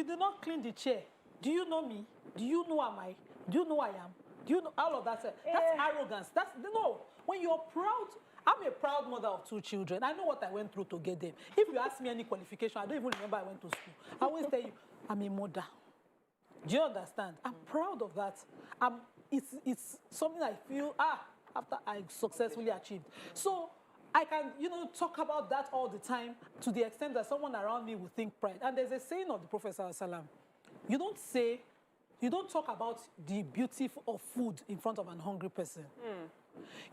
did not clean the chair. Do you know me? Do you know am I? Do you know I am? Do you know all of that? That's arrogance. That's no. When you're proud, I'm a proud mother of 2 children. I know what I went through to get them. If you ask me any qualification, I don't even remember I went to school. I always tell you, I'm a mother. Do you understand? I'm proud of that. It's something I feel after I successfully achieved. So I can, talk about that all the time to the extent that someone around me will think pride. And there's a saying of the Prophet ﷺ, you don't talk about the beauty of food in front of an hungry person.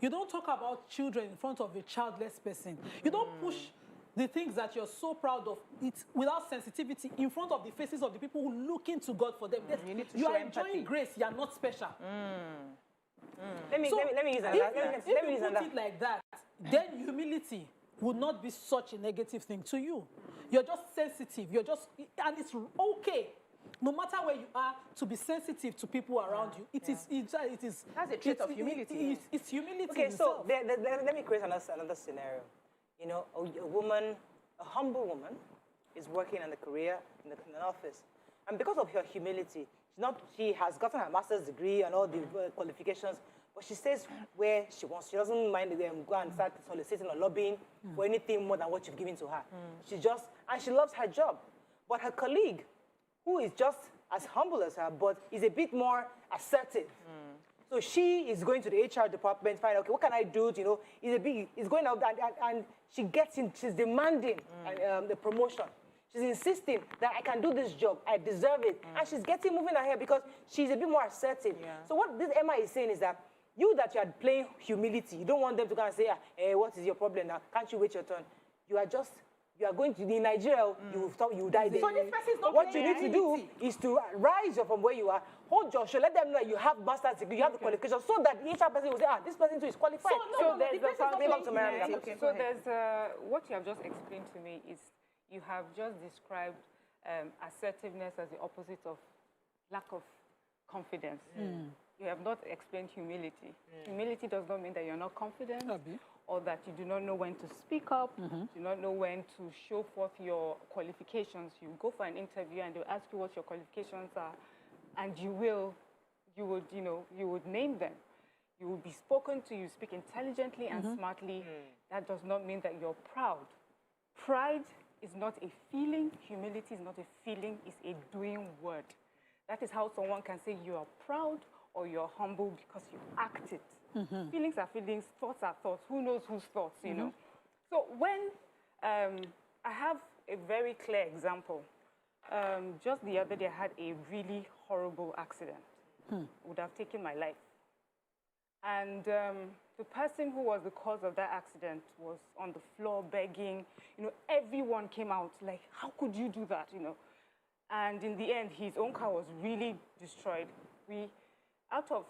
You don't talk about children in front of a childless person. You don't push the things that you're so proud of without sensitivity in front of the faces of the people who are looking to God for them. You are enjoying grace. You are not special. Let me use another. If you put it like that, then humility would not be such a negative thing to you. You're just sensitive. And it's okay. No matter where you are, to be sensitive to people around you, it is. That's a trait of humility. It's humility. Okay, so let me create another scenario. A woman, a humble woman, is working in a career in an office, and because of her humility, she has gotten her master's degree and all the qualifications, but she stays where she wants. She doesn't mind go and start soliciting or lobbying for anything more than what you've given to her. And she loves her job, but her colleague, who is just as humble as her, but is a bit more assertive. So she is going to the HR department, find out, okay, what can I do? It's going out and she gets in, she's demanding the promotion. She's insisting that I can do this job, I deserve it. And she's moving ahead because she's a bit more assertive. Yeah. So what this Emma is saying is that you are playing humility. You don't want them to come and say, hey, what is your problem now? Can't you wait your turn? You are going to in Nigeria, you will die there. So this person is not what you need to do is to rise from where you are, hold your show, let them know that you have master's degree, you have the qualification, so that the HR person will say, this person too is qualified. So there's what you have just explained to me is you have just described assertiveness as the opposite of lack of confidence. You have not explained humility. Humility does not mean that you're not confident. Or that you do not know when to speak up, do not know when to show forth your qualifications. You go for an interview and they'll ask you what your qualifications are, and you would name them. You will be spoken to, you speak intelligently and smartly. That does not mean that you're proud. Pride is not a feeling, humility is not a feeling, it's a doing word. That is how someone can say you are proud or you're humble because you act it. Feelings are feelings, thoughts are thoughts. Who knows whose thoughts, you know? So when I have a very clear example. Just the other day, I had a really horrible accident. Would have taken my life. And the person who was the cause of that accident was on the floor begging. Everyone came out like, how could you do that, And in the end, his own car was really destroyed. Out of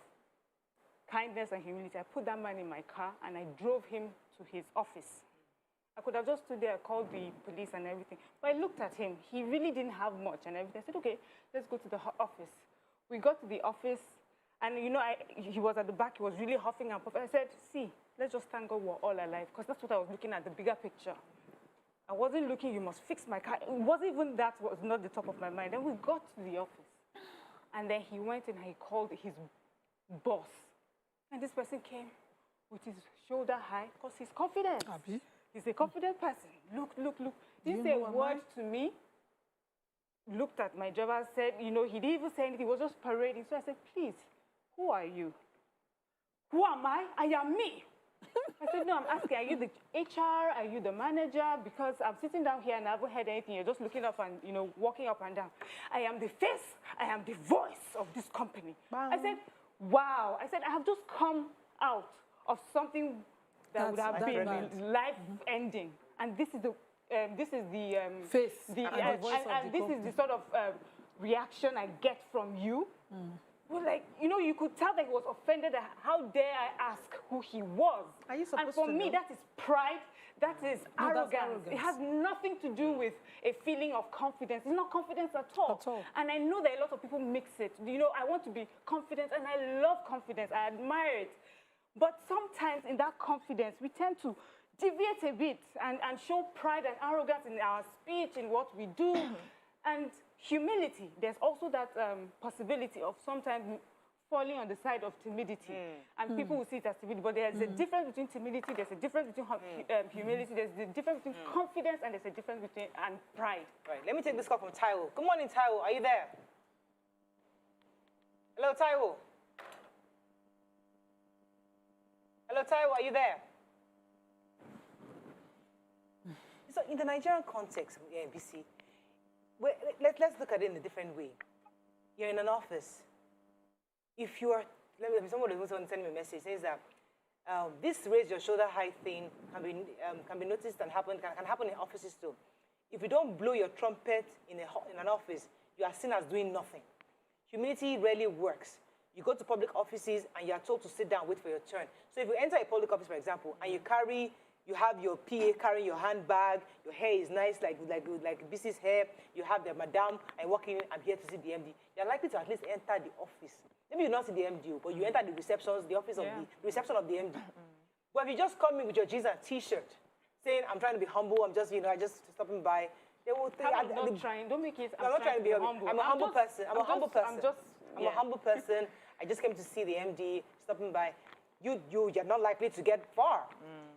kindness and humility, I put that man in my car and I drove him to his office. I could have just stood there, called the police and everything. But I looked at him. He really didn't have much and everything. I said, okay, let's go to the office. We got to the office, and he was at the back. He was really huffing and puffing. I said, see, let's just thank God we're all alive, because that's what I was looking at, the bigger picture. I wasn't looking, you must fix my car. It wasn't even that was not the top of my mind. Then we got to the office. And then he went and he called his boss. And this person came with his shoulder high because he's confident. Abi? He's a confident person. Look. Didn't say a word to me. Looked at my driver, said, he didn't even say anything. He was just parading. So I said, please, who are you? Who am I? I am me. I said, no, I'm asking, are you the HR? Are you the manager? Because I'm sitting down here and I haven't heard anything. You're just looking up and, walking up and down. I am the face. I am the voice of this company. Wow. I said, wow. I said, I have just come out of something that would have been life-ending. And this is the face. And this is the sort of reaction I get from you. Well, like, you know, you could tell that he was offended at how dare I ask who he was. Are you supposed and for to me, know? that is pride, that is arrogance. arrogance. It has nothing to do with a feeling of confidence. It's not confidence at all. And I know that a lot of people mix it. You know, I want to be confident, and I love confidence. I admire it. But sometimes in that confidence, we tend to deviate a bit and show pride and arrogance in our speech, in what we do. And humility, there's also that possibility of sometimes falling on the side of timidity. And people will see it as timidity, but there's a difference between timidity, there's a difference between humility, there's a difference between confidence, and there's a difference between pride. Right, let me take this call from Taiwo. Good morning, Taiwo. Are you there? Hello, Taiwo. Hello, Taiwo, are you there? So in the Nigerian context, BC, let's look at it in a different way. You're in an office. If you are, somebody who's sending me a message says that this raise your shoulder high thing can be noticed and can happen in offices too. If you don't blow your trumpet in an office, you are seen as doing nothing. Humility rarely works. You go to public offices and you are told to sit down, wait for your turn. So if you enter a public office, for example, and you have your PA carrying your handbag, your hair is nice, like BC's hair, you have the madam, and walking in, I'm here to see the MD. You're likely to at least enter the office. Maybe you not see the MD, but you enter the receptions, the office of the reception of the MD. But if you just come in with your jeans and T-shirt, saying, I'm trying to be humble, I'm just, I just stopping by, they will think, I'm not trying, don't make it, I'm not trying to be humble. I'm a humble person. I'm a humble person. I just came to see the MD, stopping by. You're not likely to get far.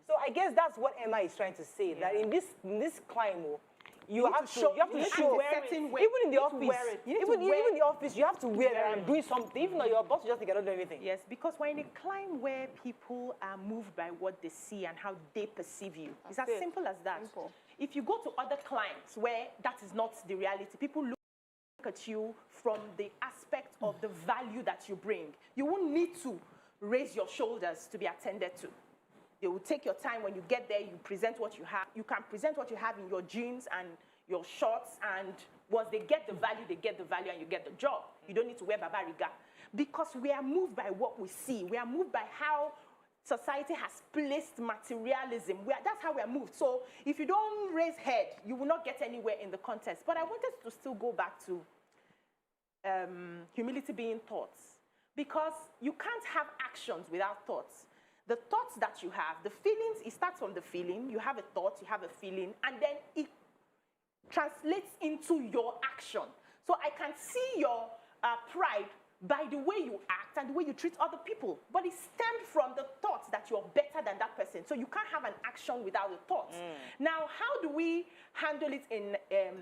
So I guess that's what Emma is trying to say, that in this climate, you have to show, even in the office, you have to wear it and do something, even though your boss just cannot do anything. Yes, because we're in a climate where people are moved by what they see and how they perceive you. It's as simple as that. If you go to other clients where that is not the reality, people look at you from the aspect of the value that you bring. You won't need to raise your shoulders to be attended to. They will take your time. When you get there, you present what you have. You can present what you have in your jeans and your shorts, and once they get the value, and you get the job. You don't need to wear babariga. Because we are moved by what we see. We are moved by how society has placed materialism. That's how we are moved. So if you don't raise head, you will not get anywhere in the contest. But I wanted to still go back to humility being thoughts. Because you can't have actions without thoughts. The thoughts that you have, the feelings, it starts from the feeling. You have a thought, you have a feeling, and then it translates into your action. So I can see your pride by the way you act and the way you treat other people. But it stemmed from the thoughts that you're better than that person. So you can't have an action without the thoughts. Now, how do we handle it in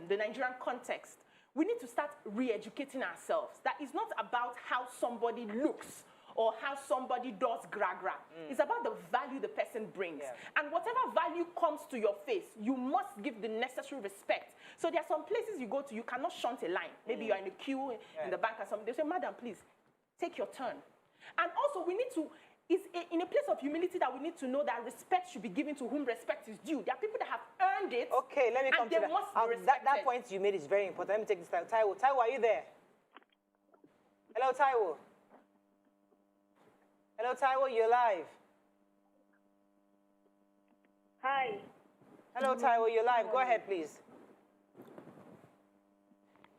the Nigerian context? We need to start re-educating ourselves. That is not about how somebody looks or how somebody does gra-gra. It's about the value the person brings. And whatever value comes to your face, you must give the necessary respect. So there are some places you go to, you cannot shunt a line. Maybe you're in a queue in the bank or something. They say, madam, please, take your turn. And also, we need to, it's in a place of humility that we need to know that respect should be given to whom respect is due. There are people that have earned it. Okay, let me come to that. That point you made is very important. Let me take this time. Taiwo, are you there? Hello, Taiwo. Hello, Taiwo, you're live. Hi. Hello, Taiwo, you're live. Go ahead, please.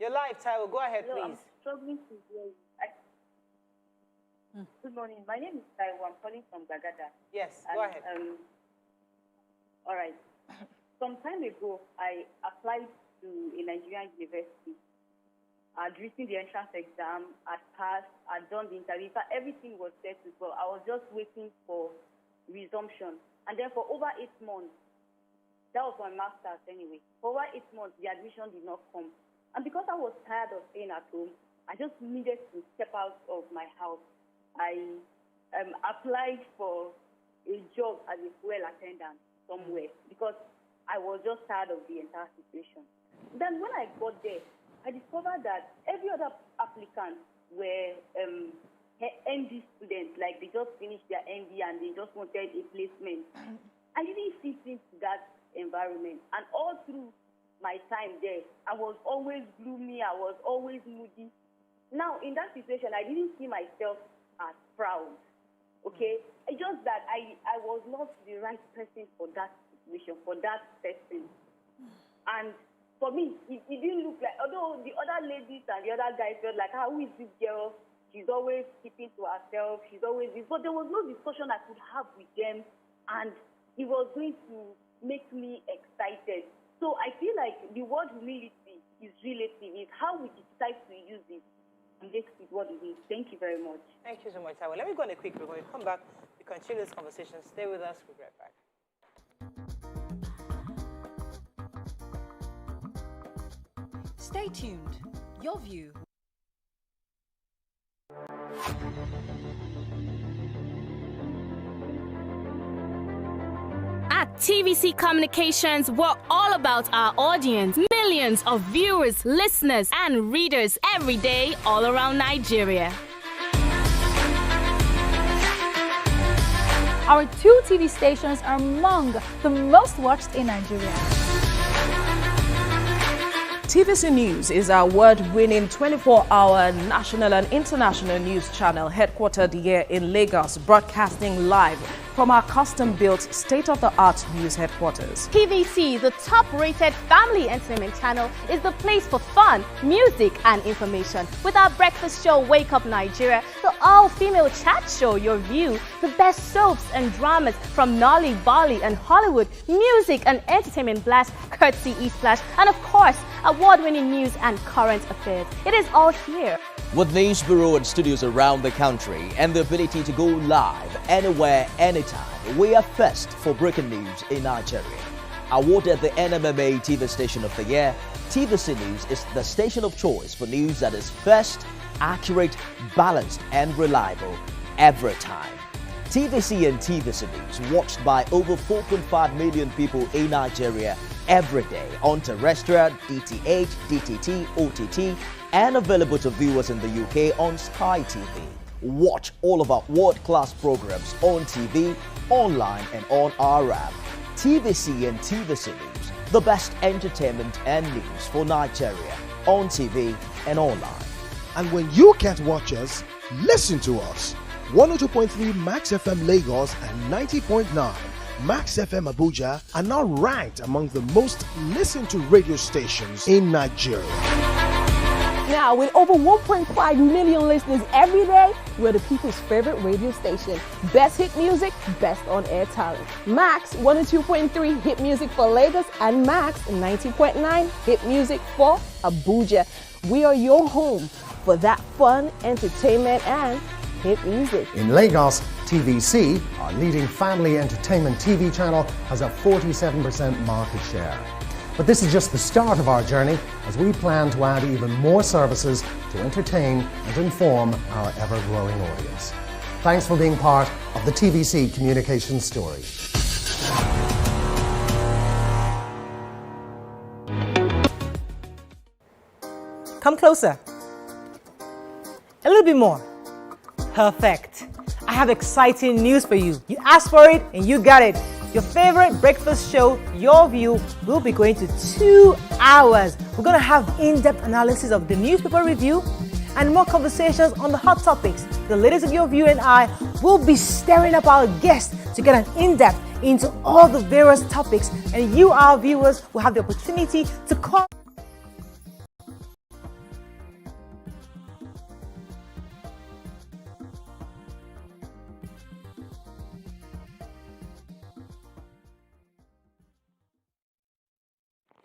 You're live, Taiwo. Go ahead, please. I'm struggling to hear you. Good morning. My name is Taiwo. I'm calling from Gagada. Yes, go ahead. All right. Some time ago, I applied to a Nigerian university. I'd written the entrance exam, I'd passed, I'd done the interview. Everything was set to go. I was just waiting for resumption. And then for over 8 months, that was my master's anyway. For over 8 months, the admission did not come. And because I was tired of staying at home, I just needed to step out of my house. I applied for a job as a fuel attendant somewhere because I was just tired of the entire situation. Then when I got there, I discovered that every other applicant were MD students, like they just finished their MD and they just wanted a placement. I didn't fit into that environment. And all through my time there, I was always gloomy, I was always moody. Now, in that situation, I didn't see myself as proud, okay? It's just that I was not the right person for that situation, for that person. And for me, it didn't look like, although the other ladies and the other guys felt like, who is this girl? She's always keeping to herself. She's always this. But there was no discussion I could have with them, and it was going to make me excited. So I feel like the word humility is relative. It's how we decide to use it. And this is what it is. Thank you very much. Thank you so much, Taiwo. Let me go on a quick break. When we come back, we continue this conversation. Stay with us. We'll be right back. Stay tuned. Your view. At TVC Communications, we're all about our audience. Millions of viewers, listeners, and readers every day all around Nigeria. Our 2 TV stations are among the most watched in Nigeria. TVC News is our award-winning 24-hour national and international news channel headquartered here in Lagos, broadcasting live from our custom-built state-of-the-art news headquarters. TVC, the top-rated family entertainment channel, is the place for fun, music, and information. With our breakfast show, Wake Up Nigeria, the all-female chat show, Your View, the best soaps and dramas from Nolly, Bolly, and Hollywood, music and entertainment blast, courtesy E-Flash, and of course, award-winning news and current affairs. It is all here. With news bureau and studios around the country and the ability to go live anywhere, anytime, we are first for breaking news in Nigeria. Awarded the NMMA TV Station of the Year, TVC News is the station of choice for news that is first, accurate, balanced, and reliable every time. TVC and TVC News watched by over 4.5 million people in Nigeria every day on terrestrial, DTH, DTT, OTT, and available to viewers in the UK on Sky TV. Watch all of our world-class programs on TV, online, and on our app. TVC and TVC News, the best entertainment and news for Nigeria on TV and online. And when you can't watch us, listen to us. 102.3 Max FM Lagos and 90.9 Max FM Abuja are now ranked among the most listened to radio stations in Nigeria. Now, with over 1.5 million listeners every day, we're the people's favorite radio station. Best hit music, best on-air talent. Max 102.3 hit music for Lagos and Max 90.9 hit music for Abuja. We are your home for that fun, entertainment, and hit music. In Lagos, TVC, our leading family entertainment TV channel, has a 47% market share. But this is just the start of our journey as we plan to add even more services to entertain and inform our ever-growing audience. Thanks for being part of the TVC communication story. Come closer. A little bit more. Perfect. I have exciting news for you. You asked for it and you got it. Your favorite breakfast show, Your View, will be going to 2 hours. We're going to have in-depth analysis of the newspaper review and more conversations on the hot topics. The ladies of Your View and I will be stirring up our guests to get an in-depth into all the various topics, and you, our viewers, will have the opportunity to call.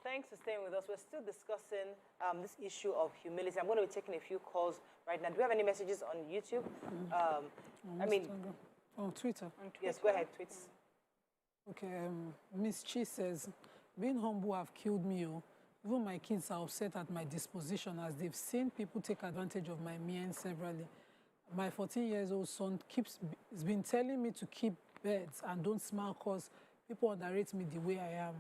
Thanks for staying with us. We're still discussing this issue of humility. I'm going to be taking a few calls right now. Do we have any messages on YouTube? On Twitter. Yes, go ahead, tweets. Okay, Miss Chi says, being humble have killed me. Even my kids are upset at my disposition as they've seen people take advantage of my means severally. My 14-year-old son has been telling me to keep beds and don't smile because people underrate me the way I am.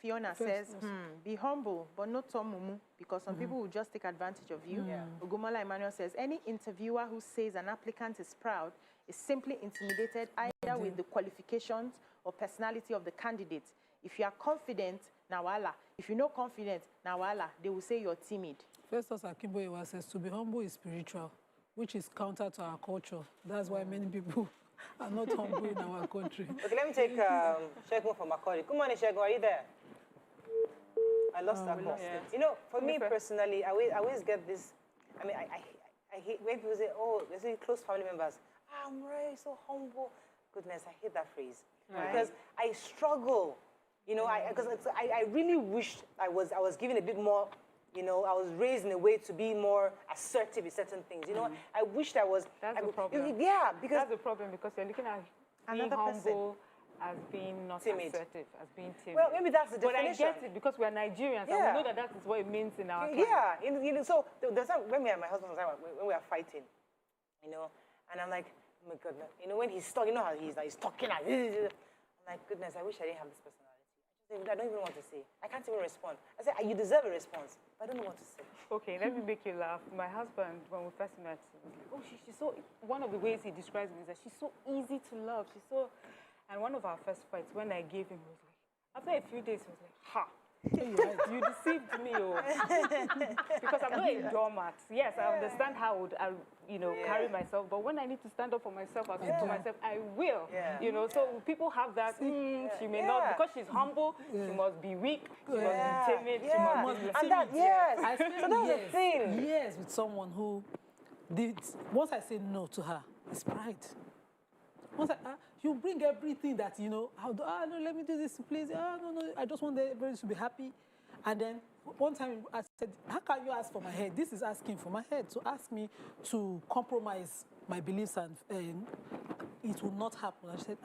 Fiona says, be humble, but not so mumu, because some people will just take advantage of you. Ogumola Emmanuel says, any interviewer who says an applicant is proud is simply intimidated either with the qualifications or personality of the candidate. If you are confident, now wala. If you're not confident, now wala, they will say you're timid. Festus Akimboyewa says to be humble is spiritual, which is counter to our culture. That's why many people are not humble in our country. Okay, let me take Shegun from Makodi. Good morning, Shegun. Are you there? I lost that call. Yeah. You know, for me personally, I always get this. I mean, I hate when people say, "Oh, they say close family members." I'm really so humble. Goodness, I hate that phrase because I struggle. You know, I really wish I was given a bit more. You know, I was raised in a way to be more assertive in certain things. You know, I wished I was. That's the problem. Yeah, because that's the problem because you're looking at being humble as being not timid. Assertive, as being timid. Well, maybe that's the definition. But I get it because we're Nigerians and we know that is what it means in our country. Yeah, you know, so there's time when me and my husband when we are fighting, you know, and I'm like, oh my goodness, you know, when he's talking, you know how he's talking like, I'm like, goodness, I wish I didn't have this personality. I don't even know what to say. I can't even respond. I say, you deserve a response, but I don't know what to say. Okay, let me make you laugh. My husband, when we first met, he was like, oh, she's so, one of the ways he describes me is that she's so easy to love. She's so, and one of our first fights, when I gave him, he was like, after a few days, he was like, ha, you deceived me, oh. Because I'm not a doormat. Yes, I understand how I would, carry myself, but when I need to stand up for myself, I'll speak for myself, I will. You know, so people have that, she may not, because she's humble, she must be weak, she must be timid, she must be and that, I spent so that's the thing. Years with someone who did, once I say no to her, it's pride. Once you bring everything that, no, let me do this, please. No, I just want everybody to be happy. And then one time I said, how can you ask for my head? This is asking for my head. So ask me to compromise my beliefs and it will not happen. And she said,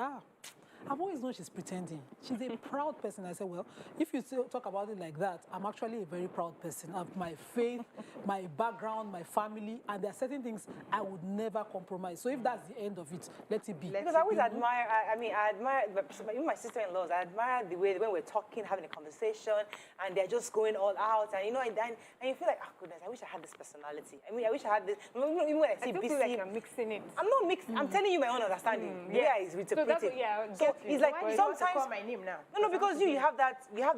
I've always known she's pretending. She's a proud person. I said, well, if you still talk about it like that, I'm actually a very proud person. I have my faith, my background, my family, and there are certain things I would never compromise. So if that's the end of it, let it be. Because I always admire, I admire, even my sister-in-laws, I admire the way when we're talking, having a conversation, and they're just going all out, and you feel like, goodness, I wish I had this personality. I mean, I wish I had this. Even when I see feel like you're mixing it. I'm not mixing. I'm telling you my own understanding. The way I interpret it. So it's like sometimes. Call my name now? No, because you have the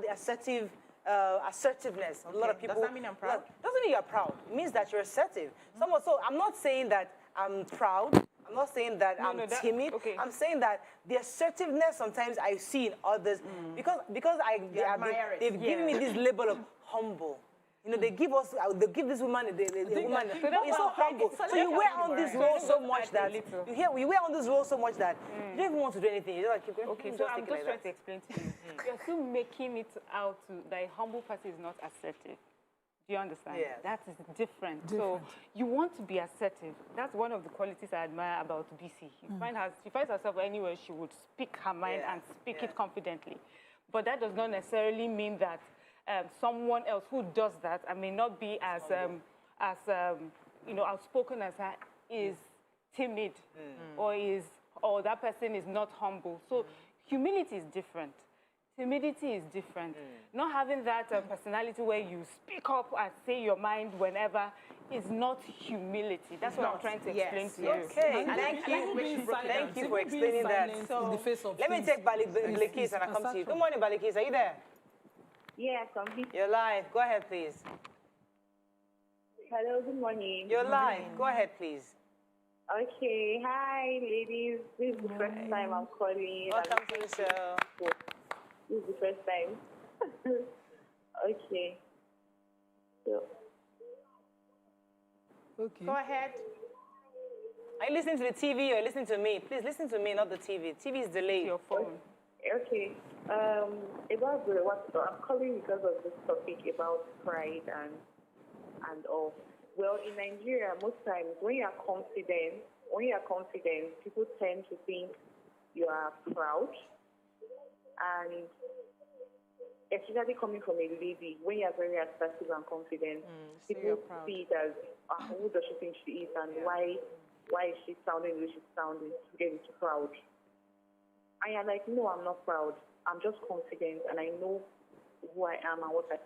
assertiveness. A lot of people. Does that mean I'm proud? Doesn't mean you're proud. It means that you're assertive. So I'm not saying that I'm proud. I'm not saying that I'm timid. Okay. I'm saying that the assertiveness sometimes I see in others because they've given me this label of humble. You know, they give this woman, the woman, it's so humble. So you wear on this role so much that, you wear on this role so much that you don't even want to do anything. You just keep going. Okay, so I'm just trying to explain to you. You're still making it out that a humble person is not assertive. Do you understand? Yeah. That is different. So you want to be assertive. That's one of the qualities I admire about BC. She finds herself anywhere she would speak her mind and speak it confidently. But that does not necessarily mean that someone else who does that, I may not be as outspoken as her, is timid or that person is not humble. So humility is different. Timidity is different. Not having that personality where you speak up and say your mind whenever is not humility. That's what I'm trying to explain to you. Okay, thank you for explaining that. In the face of let me take Balikis and I'll come to you. Good morning, Balikis. Are you there? Yes, I'm here. You're live. Go ahead, please. Hello, good morning. You're live. Go ahead, please. Okay. Hi, ladies. This is the first time I'm calling. Welcome to the show. This is the first time. Okay. So. Okay. Go ahead. Are you listening to the TV or are you listening to me? Please listen to me, not the TV. TV is delayed. Your phone. Okay. About I'm calling because of this topic about pride and all. Well, in Nigeria, most times when you are confident, people tend to think you are proud, and especially coming from a lady, when you are very assertive and confident, people see it as who does she think she is, and why is she sounding the way she's sounding to get into proud. And you're like, no, I'm not proud. I'm just confident, and I know who I am and what I.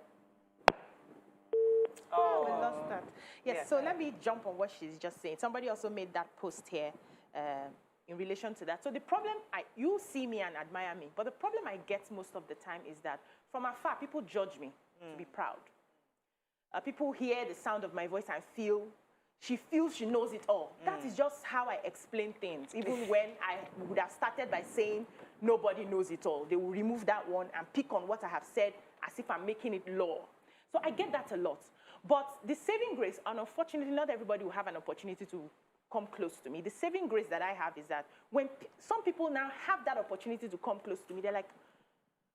We lost that. Yes, so let me jump on what she's just saying. Somebody also made that post here. in relation to that. So the problem, you see me and admire me, but the problem I get most of the time is that from afar, people judge me to be proud. People hear the sound of my voice and she feels she knows it all. That is just how I explain things, even when I would have started by saying nobody knows it all. They will remove that one and pick on what I have said as if I'm making it law. So I get that a lot. But the saving grace, and unfortunately, not everybody will have an opportunity to come close to me. The saving grace that I have is that when some people now have that opportunity to come close to me, they're like,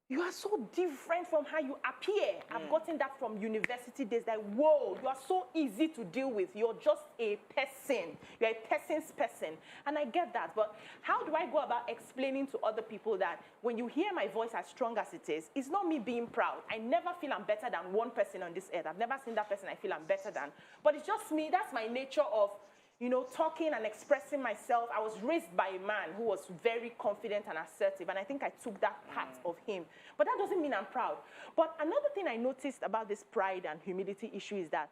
you are so different from how you appear. I've gotten that from university days, like, whoa, you are so easy to deal with. You're just a person. You're a person's person. And I get that, but how do I go about explaining to other people that when you hear my voice as strong as it is, it's not me being proud. I never feel I'm better than one person on this earth. I've never seen that person I feel I'm better than. But it's just me. That's my nature of, you know, talking and expressing myself. I was raised by a man who was very confident and assertive, and I think I took that part of him. But that doesn't mean I'm proud. But another thing I noticed about this pride and humility issue is that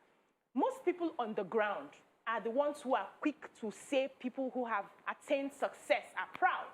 most people on the ground are the ones who are quick to say people who have attained success are proud.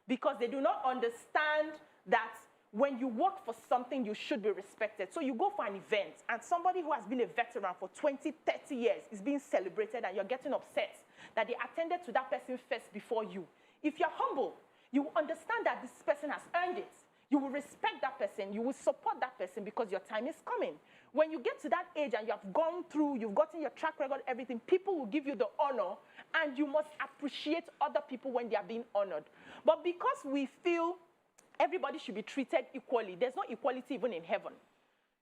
Because they do not understand that when you work for something, you should be respected. So you go for an event, and somebody who has been a veteran for 20, 30 years is being celebrated, and you're getting upset that they attended to that person first before you. If you're humble, you will understand that this person has earned it. You will respect that person. You will support that person because your time is coming. When you get to that age and you have gone through, you've gotten your track record, everything, people will give you the honor, and you must appreciate other people when they are being honored. But because we feel everybody should be treated equally, there's no equality even in heaven.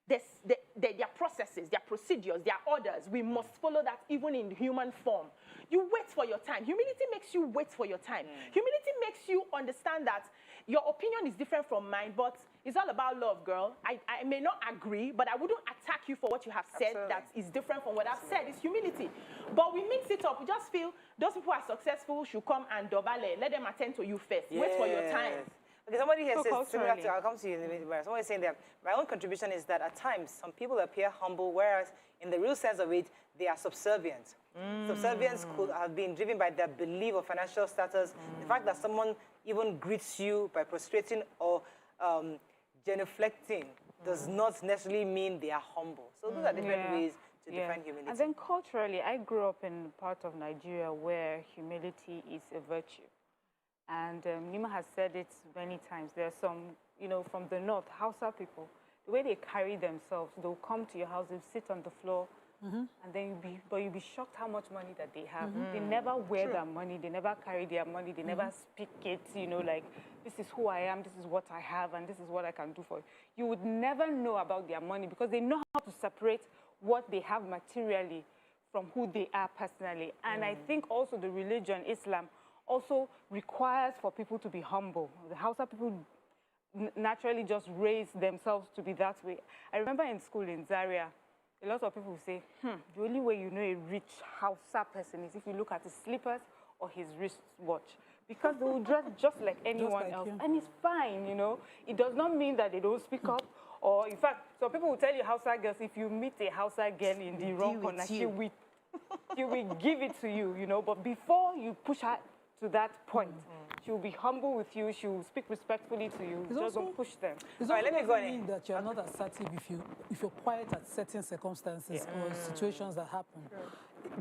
There are processes, there are procedures, there are orders. We must follow that even in human form. You wait for your time. Humility makes you wait for your time. Humility makes you understand that your opinion is different from mine, but it's all about love, girl. I may not agree, but I wouldn't attack you for what you have said that is different from what I've said. It's humility. But we mix it up. We just feel those people who are successful should come and dobale. Let them attend to you first. Wait for your time. Okay, somebody here says, similar to, I'll come to you in a minute, somebody saying that my own contribution is that at times some people appear humble, whereas in the real sense of it, they are subservient. Subservience could have been driven by their belief of financial status. The fact that someone even greets you by prostrating or genuflecting does not necessarily mean they are humble. So those are different ways to define humility. And then culturally, I grew up in part of Nigeria where humility is a virtue. And Nima has said it many times. There are some, you know, from the north, Hausa people, the way they carry themselves, they'll come to your house, they'll sit on the floor, and then you'll be shocked how much money that they have. They never wear their money, they never carry their money, they never speak it, you know, like, this is who I am, this is what I have, and this is what I can do for you. You would never know about their money because they know how to separate what they have materially from who they are personally. And I think also the religion, Islam, also requires for people to be humble. The Hausa people naturally just raise themselves to be that way. I remember in school in Zaria, a lot of people say, the only way you know a rich Hausa person is if you look at his slippers or his wristwatch. Because they will dress just like anyone else. And it's fine, you know. It does not mean that they don't speak up. Or in fact, some people will tell you Hausa girls, if you meet a Hausa girl in the wrong corner, she will give it to you, you know. But before you push her to that point, she will be humble with you. She will speak respectfully to you. Just don't push them. It doesn't mean that you're not assertive if you're quiet at certain circumstances or situations that happen.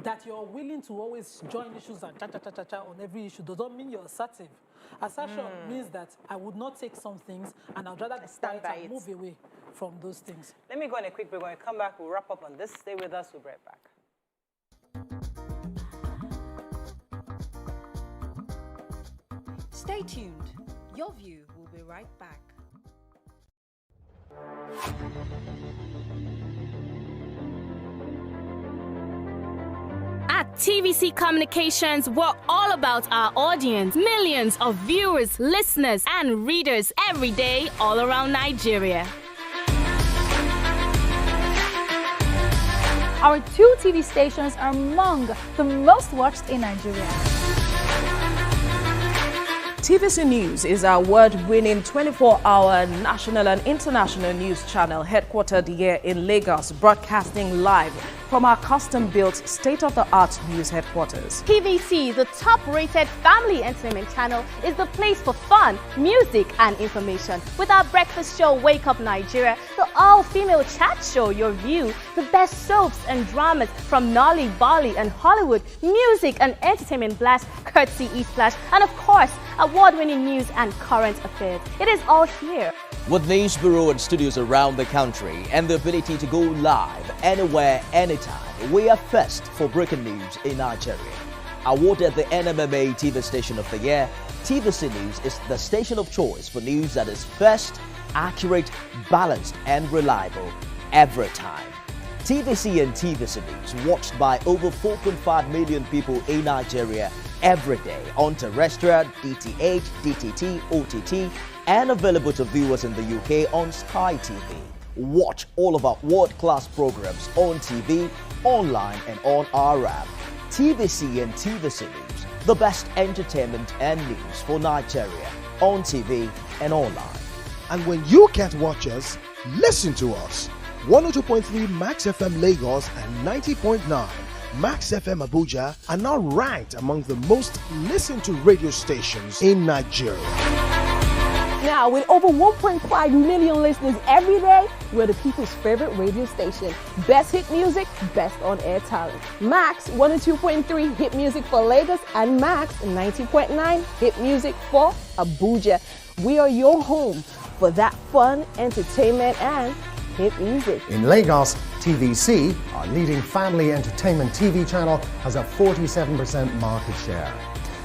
That you're willing to always join issues and cha-cha-cha-cha on every issue does not mean you're assertive. Assertion means that I would not take some things and I'd rather stand by and move away from those things. Let me go on a quick break. When we come back, we'll wrap up on this. Stay with us. We'll be right back. Stay tuned. Your View will be right back. At TVC Communications, we're all about our audience. Millions of viewers, listeners, and readers every day all around Nigeria. Our 2 TV stations are among the most watched in Nigeria. TVC News is our award-winning 24-hour national and international news channel headquartered here in Lagos, broadcasting live from our custom-built state-of-the-art news headquarters. TVC, the top-rated family entertainment channel, is the place for fun, music, and information. With our breakfast show, Wake Up Nigeria, the all-female chat show, Your View, the best soaps and dramas from Nolly, Bolly, and Hollywood, music and entertainment blast, courtesy E-Splash, and of course, award-winning news and current affairs. It is all here. With news bureau and studios around the country and the ability to go live anywhere, anytime, we are first for breaking news in Nigeria. Awarded the NMMA TV Station of the Year, TVC News is the station of choice for news that is first, accurate, balanced, and reliable every time. TVC and TVC News watched by over 4.5 million people in Nigeria every day on terrestrial, DTH, DTT, OTT, and available to viewers in the UK on Sky TV. Watch all of our world-class programs on TV, online, and on our app. TVC and TVC News, the best entertainment and news for Nigeria on TV and online. And when you can't watch us, listen to us. 102.3 Max FM Lagos and 90.9 Max FM Abuja are now ranked among the most listened to radio stations in Nigeria. Now, with over 1.5 million listeners every day, we're the people's favorite radio station. Best hit music, best on-air talent. Max 102.3 hit music for Lagos and Max 90.9 hit music for Abuja. We are your home for that fun, entertainment, and hit music. In Lagos, TVC, our leading family entertainment TV channel, has a 47% market share.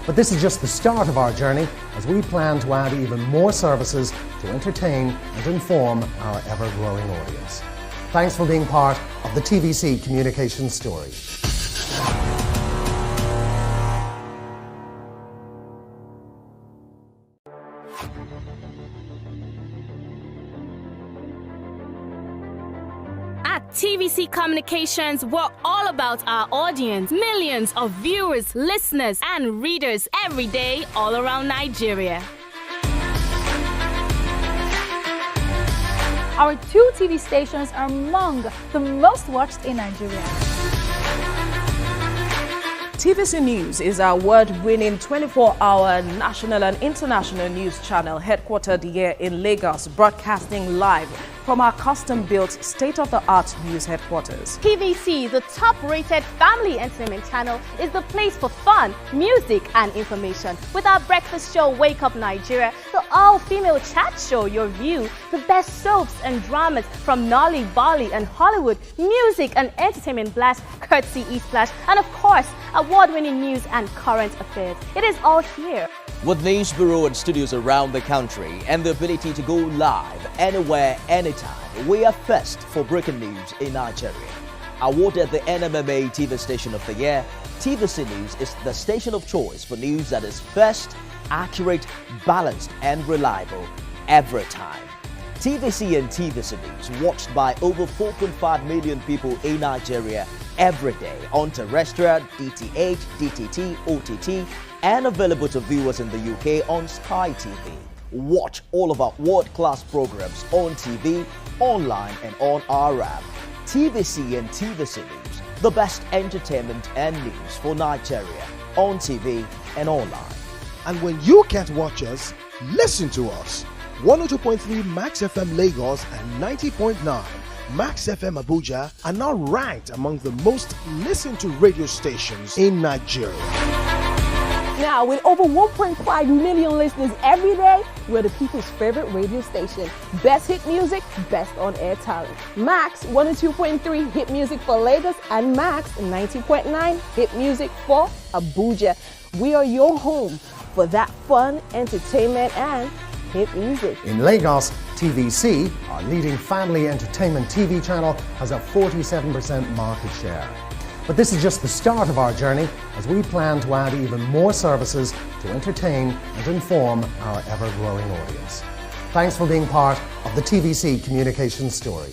But this is just the start of our journey, as we plan to add even more services to entertain and inform our ever-growing audience. Thanks for being part of the TVC Communications story. At TVC Communications, we're all about our audience. Millions of viewers, listeners, and readers every day all around Nigeria. Our 2 TV stations are among the most watched in Nigeria. TVC News is our award-winning 24-hour national and international news channel headquartered here in Lagos, broadcasting live from our custom-built state-of-the-art news headquarters. TVC, the top-rated family entertainment channel, is the place for fun, music, and information. With our breakfast show, Wake Up Nigeria, the all-female chat show, Your View, the best soaps and dramas from Nolly, Bolly, and Hollywood, music and entertainment blast, courtesy E-Splash, and of course, award-winning news and current affairs. It is all here. With news bureau and studios around the country and the ability to go live anywhere, anytime, we are first for breaking news in Nigeria. Awarded the NMMA TV Station of the Year, TVC News is the station of choice for news that is first, accurate, balanced, and reliable every time. TVC and TVC News watched by over 4.5 million people in Nigeria every day on terrestrial, DTH, DTT, OTT, and available to viewers in the UK on Sky TV. Watch all of our world-class programs on TV, online, and on our app. TVC and TVC News, the best entertainment and news for Nigeria on TV and online. And when you can't watch us, listen to us. 102.3 Max FM Lagos and 90.9 Max FM Abuja are now ranked among the most listened to radio stations in Nigeria. Now, with over 1.5 million listeners every day, we're the people's favorite radio station. Best hit music, best on-air talent. Max 102.3 hit music for Lagos and Max 90.9 hit music for Abuja. We are your home for that fun, entertainment, and hit music. In Lagos, TVC, our leading family entertainment TV channel, has a 47% market share. But this is just the start of our journey, as we plan to add even more services to entertain and inform our ever-growing audience. Thanks for being part of the TVC Communications story.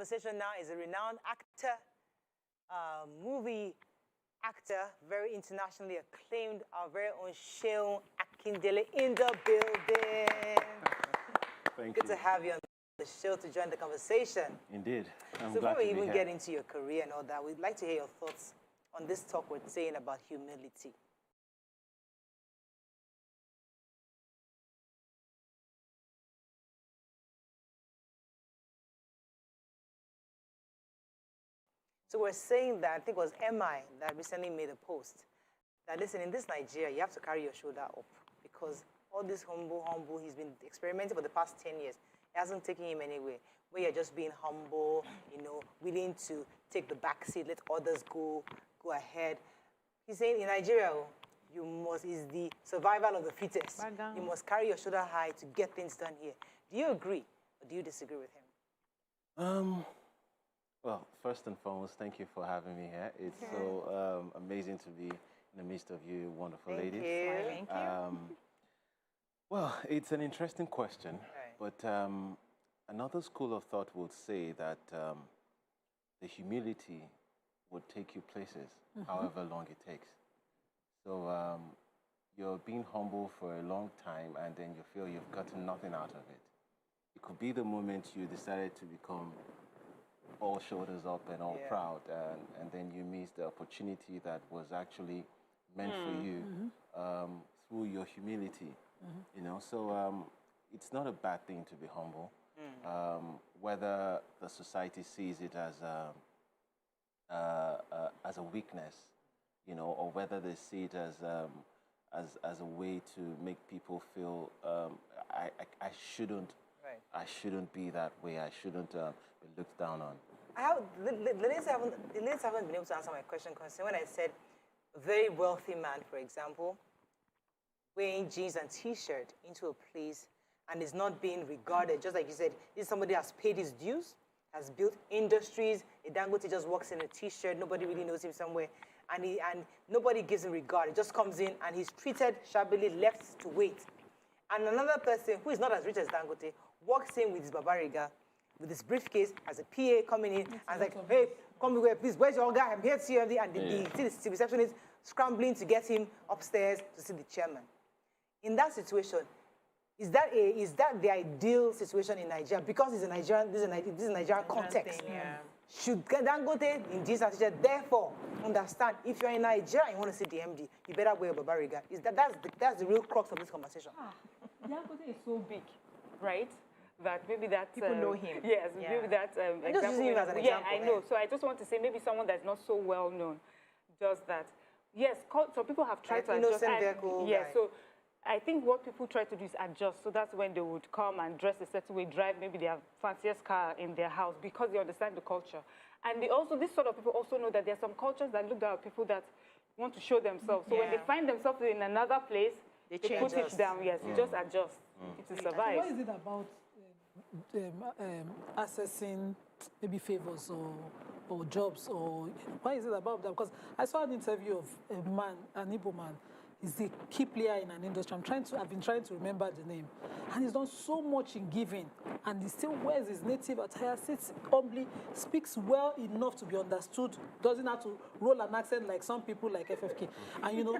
conversation now is a renowned actor, movie actor, very internationally acclaimed, our very own Sheun Akindele in the building. Thank you. Good to have you on the show to join the conversation. Indeed. So before we even get into your career and all that, we'd like to hear your thoughts on this talk we're saying about humility. So we're saying that, I think it was MI that recently made a post, that listen, in this Nigeria, you have to carry your shoulder up because all this humble, he's been experimenting for the past 10 years. It hasn't taken him anywhere. Where you're just being humble, you know, willing to take the back seat, let others go ahead. He's saying in Nigeria, is the survival of the fittest. You must carry your shoulder high to get things done here. Do you agree or do you disagree with him? Well, first and foremost, thank you for having me here. It's so amazing to be in the midst of you wonderful ladies. Thank you. Well, it's an interesting question, but another school of thought would say that the humility would take you places, however long it takes. So you're being humble for a long time and then you feel you've gotten nothing out of it. It could be the moment you decided to become all shoulders up and all proud, and then you miss the opportunity that was actually meant for you through your humility. You know, so it's not a bad thing to be humble. Whether the society sees it as a weakness, you know, or whether they see it as a way to make people feel I shouldn't be that way. I shouldn't be looked down on. The ladies haven't been able to answer my question concerning when I said a very wealthy man, for example, wearing jeans and T-shirt into a place and is not being regarded, just like you said, this is somebody has paid his dues, has built industries. A Dangote just walks in a T-shirt, nobody really knows him somewhere, and nobody gives him regard. He just comes in and he's treated shabbily, left to wait. And another person who is not as rich as Dangote walks in with his babariga, with his briefcase, as a PA coming in, and like, hey, come here, please, where's your guy? I'm here to see everything. And the receptionist scrambling to get him upstairs to see the chairman. In that situation, is that the ideal situation in Nigeria? Because it's a Nigerian, this is a Nigerian context. Should Dangote in this situation therefore understand if you're in Nigeria and you want to see the MD, you better wear a babariga? That's the real crux of this conversation. Dangote is so big, right? That maybe that people know him. Yes, maybe that example. Just using him as an example. Yeah, I know. So I just want to say maybe someone that's not so well known does that. Yes, so people have tried to adjust. So I think what people try to do is adjust. So that's when they would come and dress a certain way, drive maybe their fanciest car in their house because they understand the culture. And they also, this sort of people also know that there are some cultures that look down at people that want to show themselves. So when they find themselves in another place, they put it down. Yes, you just adjust to survive. What is it about accessing maybe favors or jobs, or why is it about that? Because I saw an interview of a man, an Igbo man. He's the key player in an industry. I've been trying to remember the name. And he's done so much in giving. And he still wears his native attire, sits humbly, speaks well enough to be understood, doesn't have to roll an accent like some people like FFK. And you know,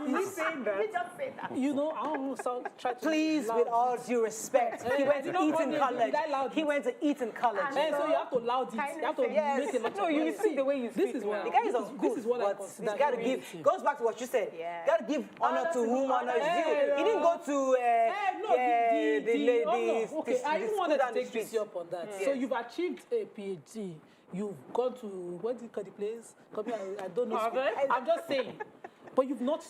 he's saying that. He just said that. You know, I don't know, try to please, with all due respect, he went to Eton College. He went to Eton College. And so you have to loud it. You have to make a lot of noise. You speak the way you speak. This is what the guy is on this is what I consider. He's got to give. Goes back to what you said. Got to give honor to whom honor is due. He didn't go to okay, I even wanted to take this up on that. So you've achieved a PhD. You've gone to, what do you call the place? I don't know. I'm just saying. But you've not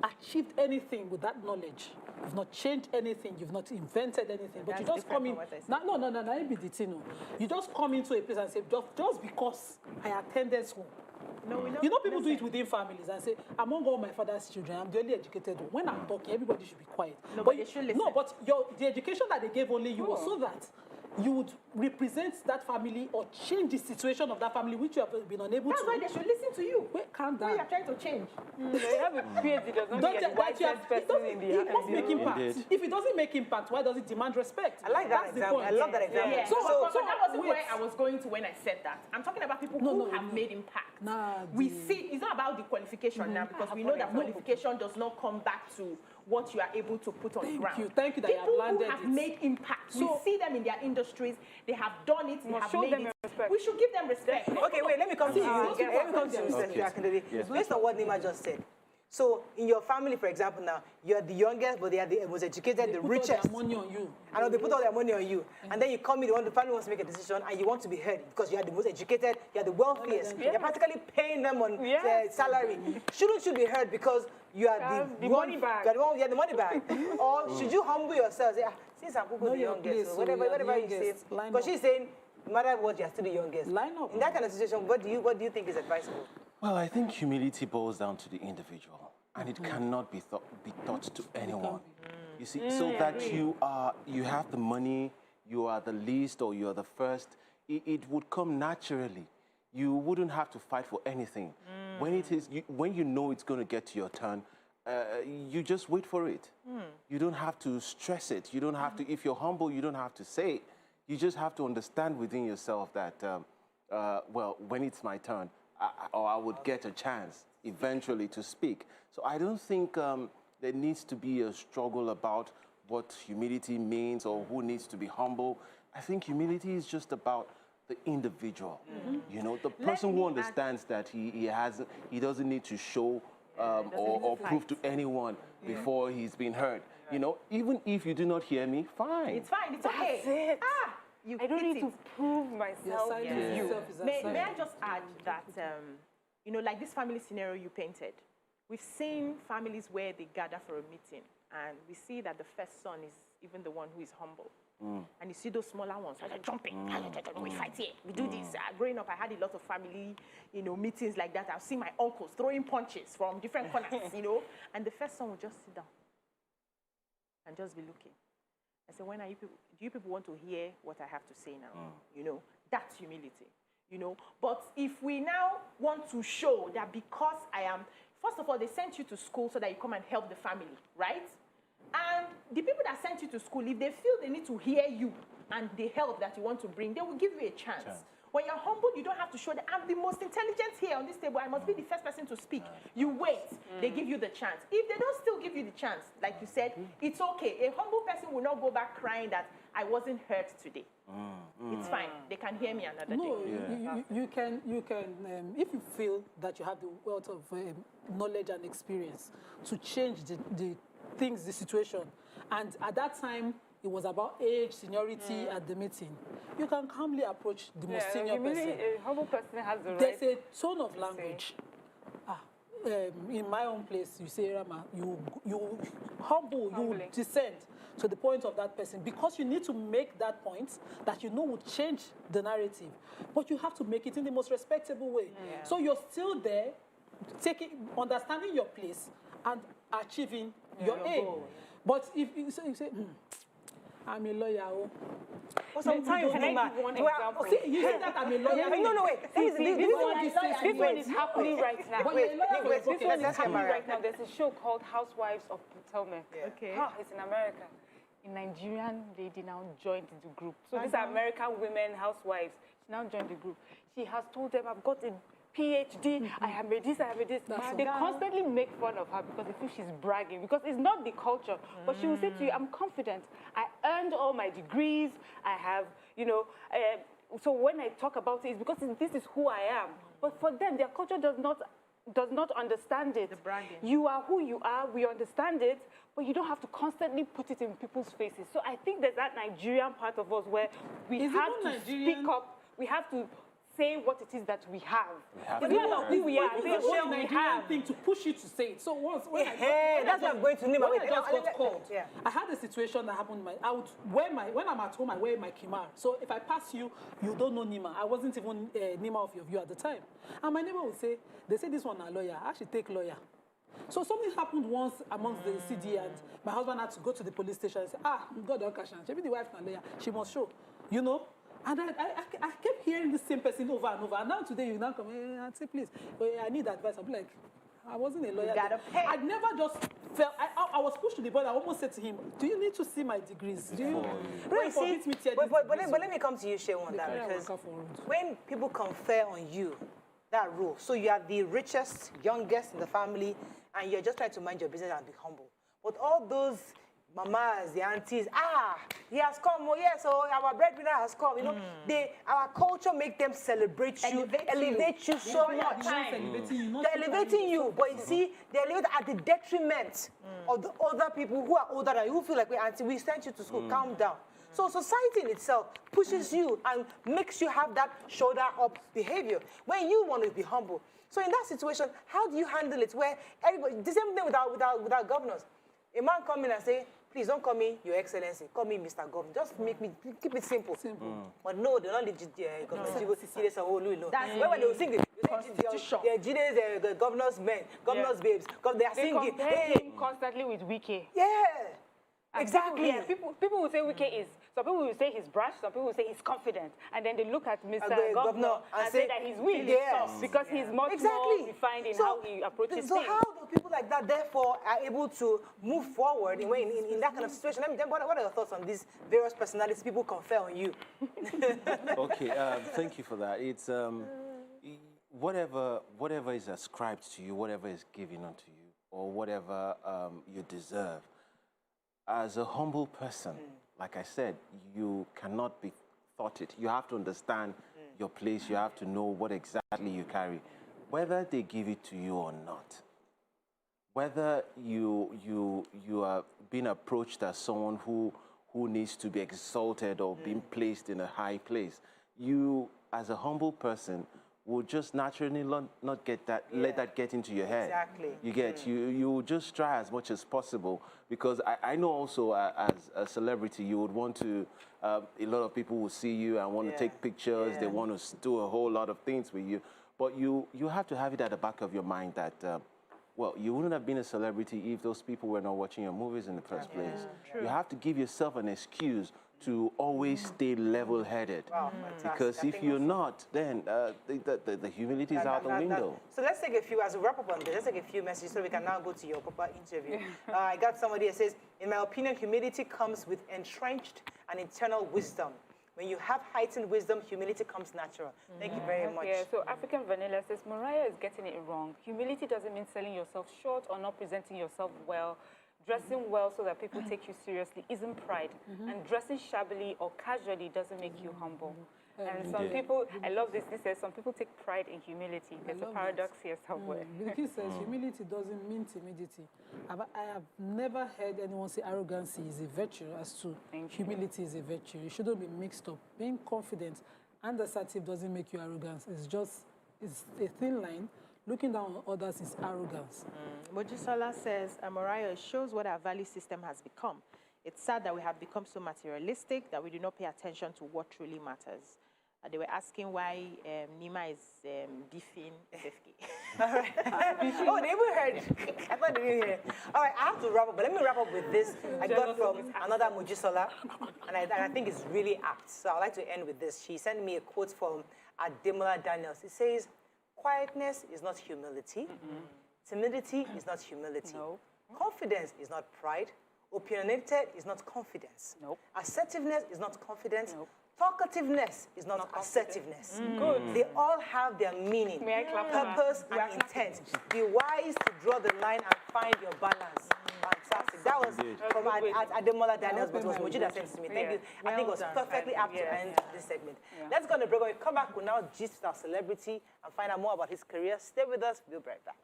achieved anything with that knowledge. You've not changed anything. You've not invented anything. But you just come in. No, be the thing. You just come into a place and say, just because I attended school. No, you know, people do it within families and say, among all my father's children, I'm the only educated one. When I'm talking, everybody should be quiet. No, but they should listen. No, but the education that they gave only you was so that you would represent that family or change the situation of that family, which you have been unable to. That's why they should listen to you. Wait, calm down. When you're trying to change. They have a PhD, does not mean the wisest person in the It must make impact. If it doesn't make impact, why does it demand respect? I like that example. I love that example. Yeah. So that wasn't where I was going to when I said that. I'm talking about people who have made impact. We see, it's not about the qualification now, because we know that qualification does not come back to what you are able to put on the ground. Thank you that people you have landed who have made impact. So, we see them in their industries. They have done it. They have made it. Respect. We should give them respect. Okay, wait. Let me come to you. Let me come to you, based on what Nima just said. So, in your family, for example, now, you're the youngest, but they are the most educated, the richest. They put all their money on you. And they put all their money on you. And then you come in, the family wants to make a decision, and you want to be heard because you are the most educated, you are the wealthiest. You're practically paying them on salary. Shouldn't you be heard because you are the money bag? You are the money bag. Or should you humble yourself? Say, since I'm the youngest, so whatever you say. Because she's saying, no matter what, you're still the youngest. Line up. In that kind of situation, what do you think is advisable? Well, I think humility boils down to the individual, and it cannot be taught to anyone. You see, so that you have the money, you are the least or you are the first, it would come naturally. You wouldn't have to fight for anything. When you know it's going to get to your turn, you just wait for it. You don't have to stress it. You don't have to. If you're humble, you don't have to say it. You just have to understand within yourself that, well, when it's my turn, I would get a chance eventually to speak. So I don't think there needs to be a struggle about what humility means or who needs to be humble. I think humility is just about the individual. You know, the person who understands that he doesn't need to show or prove to anyone before he's been heard. You know, even if you do not hear me, fine. It's fine. It's okay. That's it. I don't need to prove myself to you. May I just add that, you know, like this family scenario you painted, we've seen families where they gather for a meeting, and we see that the first son is even the one who is humble. And you see those smaller ones, they're jumping, we fight here, we do this. Growing up, I had a lot of family, you know, meetings like that. I've seen my uncles throwing punches from different corners, you know, and the first son will just sit down and just be looking. I said, when are you people, do you people want to hear what I have to say now? You know, that's humility, you know. But if we now want to show that because I am, first of all, they sent you to school so that you come and help the family, right? And the people that sent you to school, if they feel they need to hear you and the help that you want to bring, they will give you a chance. When you're humble, you don't have to show that I'm the most intelligent here on this table. I must be the first person to speak. You wait. They give you the chance. If they don't still give you the chance, like you said, it's okay. A humble person will not go back crying that I wasn't heard today. It's fine. They can hear me another day. You can, if you feel that you have the wealth of knowledge and experience to change the things, the situation, and at that time, it was about age, seniority at the meeting. You can calmly approach the most senior person. A humble person has the right. There's a tone of language. In my own place, you say, Rama, you humble, you descend to the point of that person because you need to make that point that you know would change the narrative. But you have to make it in the most respectable way. So you're still there, understanding your place and achieving your aim. But if you say, I'm a lawyer. Well, sometimes can I give one example? See, you say that I'm a lawyer. No, wait. This one is happening right now. This one is happening right now. There's a show called Housewives of Potomac. Okay. It's in America. A Nigerian lady now joined the group. So these are American women housewives. She now joined the group. She has told them, I've got a PhD, I have made this, I have made this. They constantly make fun of her because they feel she's bragging, because it's not the culture. But she will say to you, I'm confident. I earned all my degrees. I have, you know, so when I talk about it, it's because this is who I am. But for them, their culture does not understand it. The bragging. You are who you are, we understand it, but you don't have to constantly put it in people's faces. So I think there's that Nigerian part of us where we have to speak up, we have to say what it is that we have. It's not about who we are. It's a Nigerian thing to push you to say it. So when that's what I'm going to name. When I just got called, I had a situation that happened. When I'm at home, I wear my kimar. So if I pass you, you don't know Nima. I wasn't even Nima of your view at the time. And my neighbor would say, they say this one a lawyer. I should take lawyer. So something happened once amongst the CD, and my husband had to go to the police station and say, God don't catch her. She be the wife and lawyer. She must show. you know. And I kept hearing the same person over and over. And now today, you now come and say, please, I need advice. I'll be like, I wasn't a lawyer. You gotta pay. I never just felt, I was pushed to the point. I almost said to him, do you need to see my degrees? Do you? But let me come to you, Shehu, on that, because when people confer on you that role, so you are the richest, youngest in the family, and you're just trying to mind your business and be humble. But all those mamas, the aunties, he has come, oh yes, so our breadwinner has come, you know, our culture make them celebrate you, elevate you so much. They're elevating you, but you see, they elevate at the detriment of the other people who are older than you, who feel like, wait, auntie, we sent you to school, calm down. So society in itself pushes you and makes you have that shoulder up behavior when you want to be humble. So in that situation, how do you handle it where everybody, the same thing without governors. A man come in and say, please don't call me Your Excellency, call me Mr. Governor. Just make me, keep it simple. But no, they don't leave governors. That's when they will sing the governor's men, governor's babes, they are singing. Him constantly with Wike. Yeah. Exactly. People will say Wike is, some people will say he's brash, some people will say he's confident, and then they look at Mr. Governor and say that he's weak because he's much more refined in how he approaches things. So how do people like that therefore are able to move forward in that kind of situation? What are your thoughts on these various personalities people confer on you? Okay, thank you for that. It's whatever is ascribed to you, whatever is given unto you, or whatever you deserve. As a humble person, like I said, you cannot be thoughted. You have to understand your place. You have to know what exactly you carry, whether they give it to you or not. Whether you are being approached as someone who needs to be exalted or being placed in a high place. You, as a humble person, will just naturally not get that, let that get into your head. Exactly. You get, you just try as much as possible, because I know also as a celebrity, you would want to, a lot of people will see you and want to take pictures, they want to do a whole lot of things with you, but you have to have it at the back of your mind that, well, you wouldn't have been a celebrity if those people were not watching your movies in the first place. True. You have to give yourself an excuse to always stay level-headed. Wow, because if you're not, then the humility is out the window. So let's take a few, as we wrap up on this, let's take a few messages so we can now go to your proper interview. I got somebody that says, in my opinion, humility comes with entrenched and internal wisdom. When you have heightened wisdom, humility comes natural. Thank you very much. Yeah, so African Vanilla says, Mariah is getting it wrong. Humility doesn't mean selling yourself short or not presenting yourself well. Dressing well so that people take you seriously isn't pride. And dressing shabbily or casually doesn't make you humble. And some people, I love this, this says, some people take pride in humility. There's a paradox here somewhere. He says humility doesn't mean timidity. I have never heard anyone say arrogancy is a virtue as to humility is a virtue. It shouldn't be mixed up. Being confident and assertive doesn't make you arrogant. It's a thin line. Looking down on others is arrogance. Mojisola says, Mariah shows what our value system has become. It's sad that we have become so materialistic that we do not pay attention to what truly matters. They were asking why Nima is beefing FFK. All right. Oh, they even heard. I thought they didn't hear. All right, I have to wrap up, but let me wrap up with this. I got from another Mojisola, and I think it's really apt. So I'd like to end with this. She sent me a quote from Ademola Daniels. It says, quietness is not humility. Timidity is not humility. Confidence is not pride. Opinionated is not confidence. Assertiveness is not confidence. Talkativeness is not assertiveness. Good. They all have their meaning, purpose, and intent. Be wise to draw the line and find your balance. Fantastic. That was from Ademola Daniels, but it was Moji that sent it to me. Thank you. I think it was perfectly apt to end this segment. Let's go on the break. When we come back, we'll now gist with our celebrity and find out more about his career. Stay with us. We'll be right back.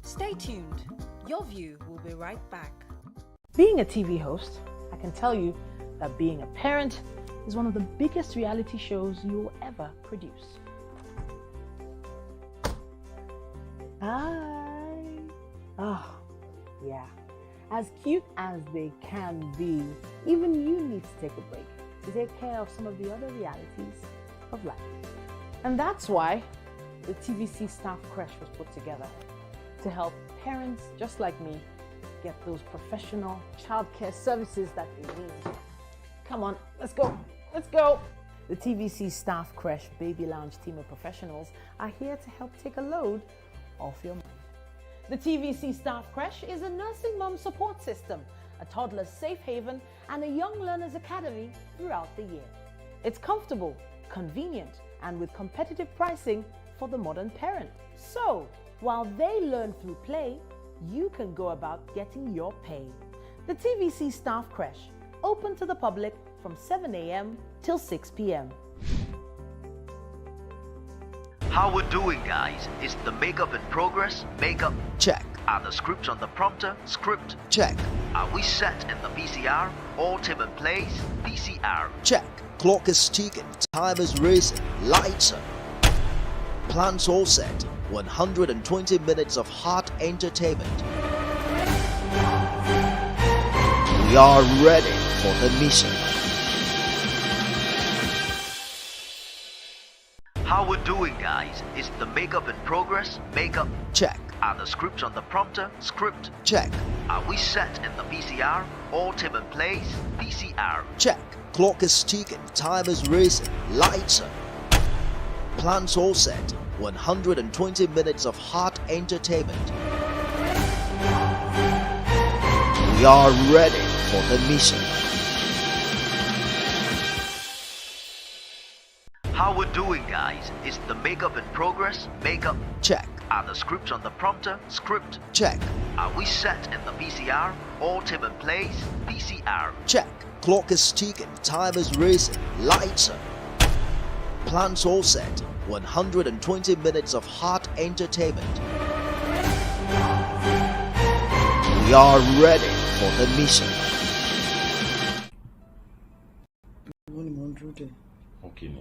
Stay tuned. Your View will be right back. Being a TV host, I can tell you that being a parent is one of the biggest reality shows you will ever produce. Hi. Oh, yeah. As cute as they can be, even you need to take a break to take care of some of the other realities of life. And that's why the TVC Staff Crash was put together to help parents just like me get those professional childcare services that they need. Come on, let's go. Let's go. The TVC Staff Creche Baby Lounge team of professionals are here to help take a load off your mind. The TVC Staff Creche is a nursing mom support system, a toddler's safe haven, and a young learner's academy throughout the year. It's comfortable, convenient, and with competitive pricing for the modern parent. So, while they learn through play, you can go about getting your pay. The TVC Staff Creche, open to the public from 7 a.m. till 6 p.m. How we're doing, guys? Is the makeup in progress? Makeup check. Are the scripts on the prompter? Script check. Are we set in the VCR? All team in place? VCR check. Clock is ticking, time is racing, lights are. Plans all set. 120 minutes of hot entertainment. We are ready for the mission. How we're doing, guys? Is the makeup in progress? Makeup check. Are the scripts on the prompter? Script check. Are we set in the VCR? All team in place? VCR check. Clock is ticking, time is racing, lights are. Plans all set. 120 minutes of hot entertainment. We are ready for the mission. How we're doing, guys? Is the makeup in progress? Makeup check. Are the scripts on the prompter? Script check. Are we set in the VCR? All team in place? VCR check. Clock is ticking, time is racing, lights are. Plans all set. 120 minutes of hot entertainment. We are ready for the mission. Okay.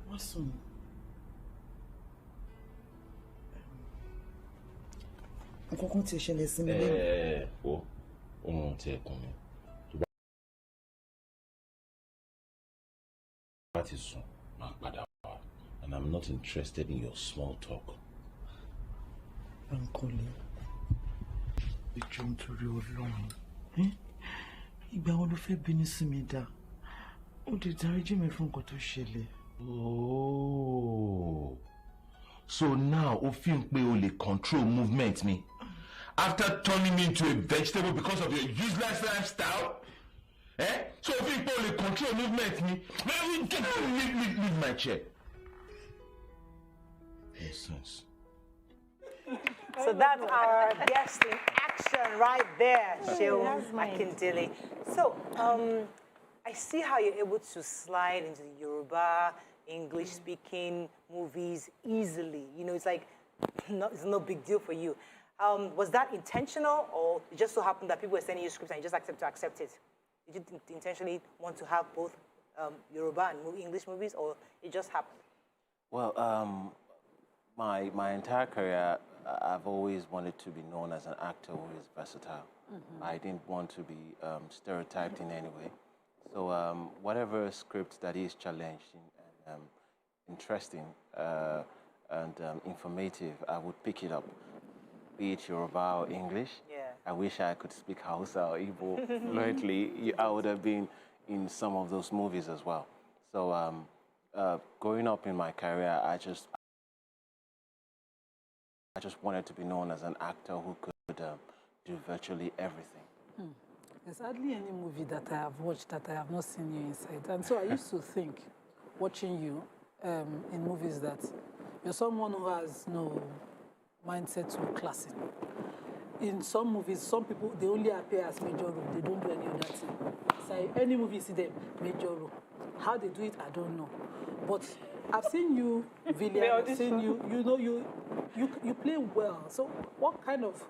What's on? Àkọ́kọ́ tí ṣẹlẹ̀ sí mi lẹ́nu. O ohun tí ẹ kàn mí. Tó bá ti sùn, máa padà wá. And I'm not interested in your small talk. Bankole. Ìjọ nítorí Ọlọ́run. Ìgbà wo ló fẹ́ bínú sí mi dá? Ó ti dáríjì mi fún nǹkan tó ṣẹlẹ̀. Oh. So now o feel pé o lè control movement me after turning me into a vegetable because of your useless lifestyle? So o feel pé o lè control movement me? Leave my chair. Nonsense. So that's our guest in action right there, Shehu Akindele. So I see how you're able to slide into the Yoruba, English-speaking movies easily. You know, it's like, it's no big deal for you. Was that intentional, or it just so happened that people were sending you scripts and you just accept it? Did you intentionally want to have both Yoruba and English movies, or it just happened? Well, my entire career, I've always wanted to be known as an actor who is versatile. I didn't want to be stereotyped in any way. So whatever script that is challenging and interesting and informative, I would pick it up, be it Yoruba or English. Yeah. I wish I could speak Hausa or Igbo fluently. I would have been in some of those movies as well. So growing up in my career, I just wanted to be known as an actor who could do virtually everything. There's hardly any movie that I have watched that I have not seen you inside. And so I used to think, watching you in movies, that you're someone who has no mindset to classing. In some movies, some people, they only appear as major role. They don't do any other thing. So any movie you see them, major role. How they do it, I don't know. But I've seen you, villain, I've seen you, you play well. So what kind of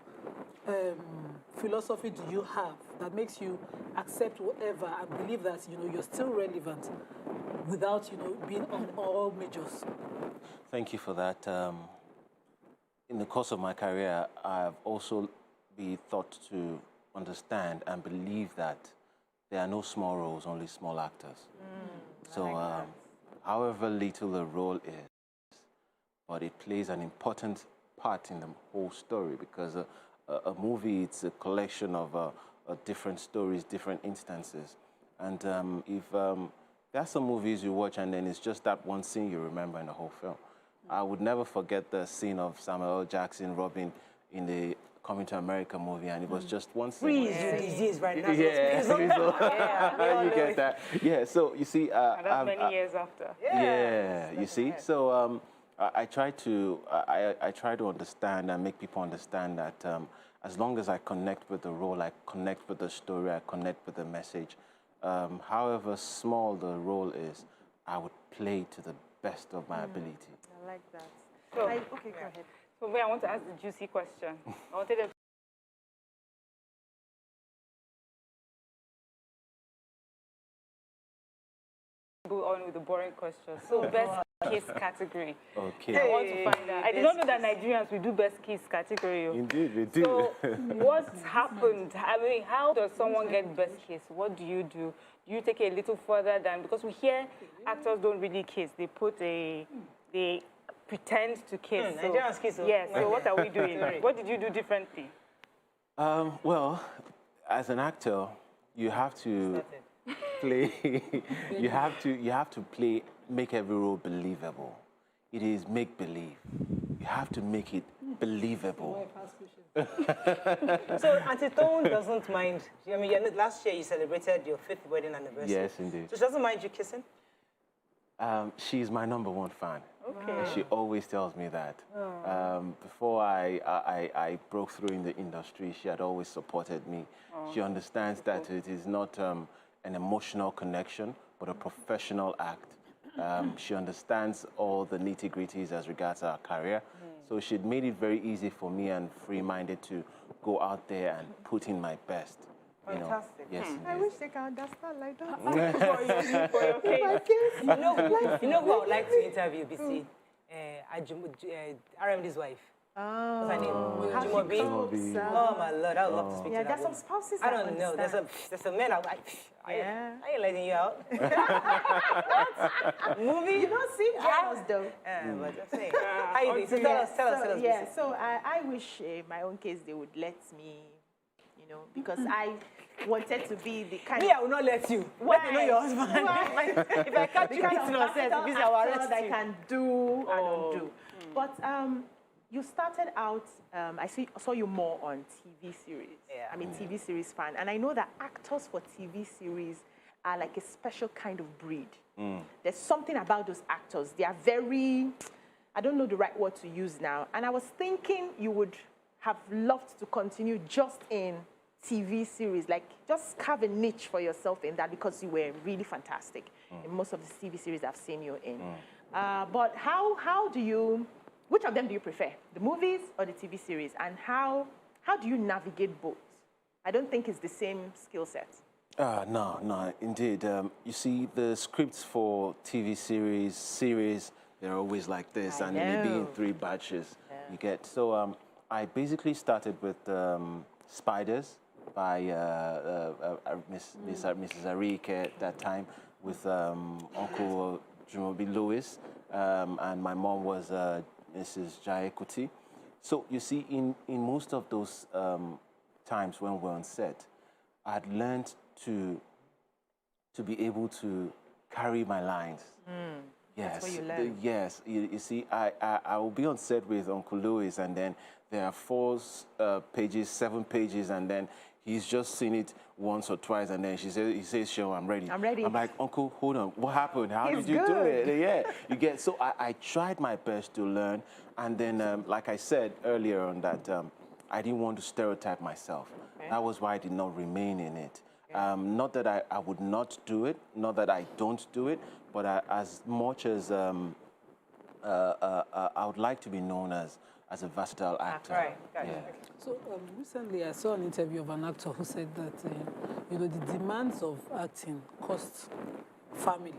philosophy do you have that makes you accept whatever and believe that, you know, you're still relevant without, you know, being on all majors? Thank you for that. In the course of my career, I've also been taught to understand and believe that there are no small roles, only small actors. So however little a role is, but it plays an important part in the whole story, because a movie, it's a collection of different stories, different instances. And if there are some movies you watch and then it's just that one scene you remember in the whole film. I would never forget the scene of Samuel L. Jackson robbing in the Coming to America movie, and it was just one scene. Freeze, you disease right now. Yeah, Yeah, you get that. Yeah, so you see, And that's many years after. yeah, you see. So I try to understand and make people understand that as long as I connect with the role, I connect with the story, I connect with the message. However small the role is, I would play to the best of my ability. I like that. So, okay, go ahead. So I want to ask the juicy question. I wanted to go on with the boring question. So best kiss category. Okay. I want to find out. I did not know that Nigerians will do best kiss category. Indeed, we do. So what's happened? I mean, how does someone get best kiss? What do you do? Do you take it a little further than, because we hear actors don't really kiss. They pretend to kiss. So, Nigerians kiss. yes. So what are we doing? What did you do differently? Well, as an actor, you have to play. you have to play. Make every role believable. It is make believe. You have to make it believable. So Auntie Tone doesn't mind. I mean, last year you celebrated your 5th wedding anniversary. Yes, indeed. So she doesn't mind you kissing? She's my #1 fan. Okay. And she always tells me that. Before I broke through in the industry, she had always supported me. She understands that it is not an emotional connection, but a professional act. She understands all the nitty-gritties as regards our career. So she'd made it very easy for me and free-minded to go out there and put in my best. Fantastic. Yes. I wish they can understand like that. You know who I would like to interview, BC? RMD's wife. Oh. What's her name? Jumobi. Oh my Lord, I would love to speak to that. There's some spouses. I don't know. There's a man. I ain't letting you out. Movie? You don't see girls though. But I'm saying. How you doing? So tell us. Yeah. So I wish in my own case they would let me, because I wanted to be the kind. I will not let you. Why? Let me know your husband. If I catch you beating yourself, I will arrest you. I can do, I don't do. But you started out, I saw you more on TV series. Yeah. I'm a TV series fan. And I know that actors for TV series are like a special kind of breed. There's something about those actors. They are very, I don't know the right word to use now. And I was thinking you would have loved to continue just in TV series, like just carve a niche for yourself in that, because you were really fantastic in most of the TV series I've seen you in. But how do you, which of them do you prefer, the movies or the TV series? And how do you navigate both? I don't think it's the same skill set. No, indeed. You see, the scripts for TV series, they're always like this, and maybe in 3 batches you get. So I basically started with Spiders by Mrs. Arike at that time, with Uncle Jumobi Lewis, and my mom was Mrs. Jai Kuti. So you see, in most of those times when we're on set, I had learned to be able to carry my lines. Yes, that's what you learn. Yes, you see, I will be on set with Uncle Lewis, and then there are 4 pages, 7 pages, and then he's just seen it once or twice, and then he says, "Show, I'm ready." I'm ready. I'm like, "Uncle, hold on, what happened? How He's did you do good. it?" Yeah, you get. So I tried my best to learn, and then, like I said earlier on, that I didn't want to stereotype myself. Okay. That was why I did not remain in it. Not that I would not do it, not that I don't do it, but as much as I would like to be known as a versatile actor. Right. Yeah. So recently I saw an interview of an actor who said that the demands of acting cost family.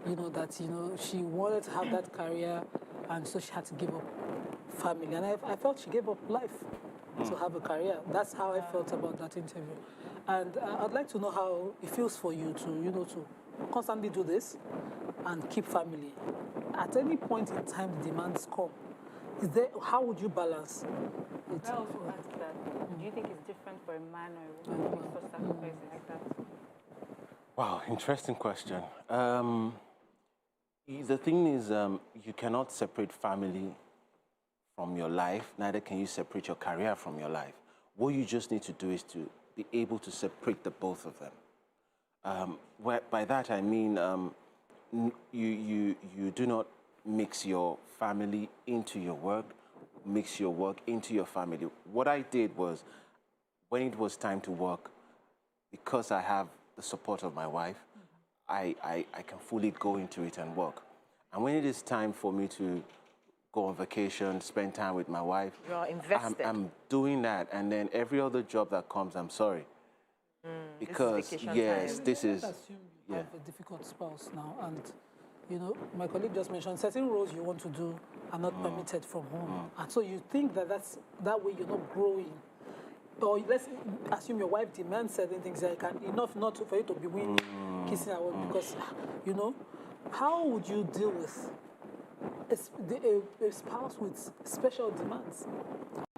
That she wanted to have that career, and so she had to give up family. And I felt she gave up life to have a career. That's how I felt about that interview. And I'd like to know how it feels for you to to constantly do this and keep family. At any point in time, the demands come. How would you balance? it. I also ask that. Do you think it's different for a man or a woman to make such sacrifices like that? Wow, interesting question. The thing is, you cannot separate family from your life, neither can you separate your career from your life. What you just need to do is to be able to separate the both of them. By that I mean, you do not mix your family into your work, mix your work into your family. What I did was, when it was time to work, because I have the support of my wife, I can fully go into it and work. And when it is time for me to go on vacation, spend time with my wife, you're invested. I'm doing that. And then every other job that comes, I'm sorry. Because, yes, this is... You have a difficult spouse now, and you know, my colleague just mentioned certain roles you want to do are not permitted from home, and so you think that that way you're not growing. Or let's assume your wife demands certain things like enough not for you to be winning, kissing her, because you know, how would you deal with a spouse with special demands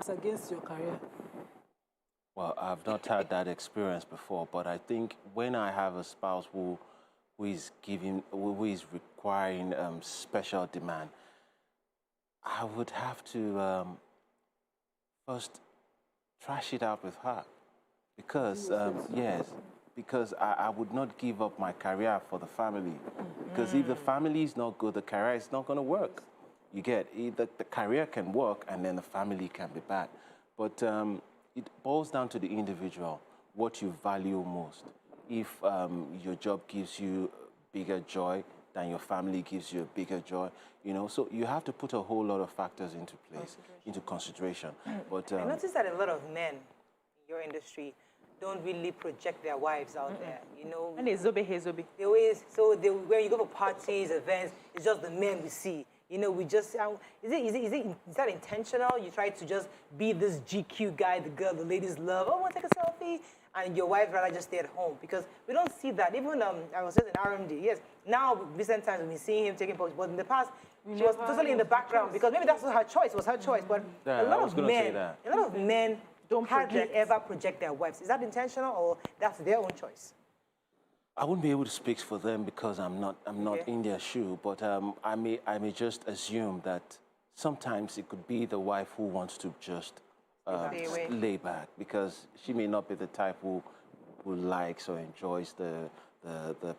as against your career? Well, I've not had that experience before, but I think when I have a spouse who is requiring special demand, I would have to first trash it out with her, because yes, because I would not give up my career for the family, because if the family is not good, the career is not going to work. You get either the career can work and then the family can be bad, but it boils down to the individual, what you value most. If your job gives you bigger joy than your family gives you a bigger joy, you know, so you have to put a whole lot of factors into place, into consideration. But I noticed that a lot of men in your industry don't really project their wives out there, you know. And it's zobe. They always, when you go for parties, events, it's just the men we see. You know, we just, is that intentional? You try to just be this GQ guy, the ladies love, oh, want to take a selfie? And your wife rather just stay at home, because we don't see that. Even I was just in RMD, yes. Now, recent times, we've been seeing him taking photos, but in the past, she was totally in the background, because maybe that's not her choice, it was her choice. But a lot of men don't hardly ever project their wives. Is that intentional, or that's their own choice? I wouldn't be able to speak for them because I'm not in their shoe, but I may just assume that sometimes it could be the wife who wants to just lay back, because she may not be the type who likes or enjoys the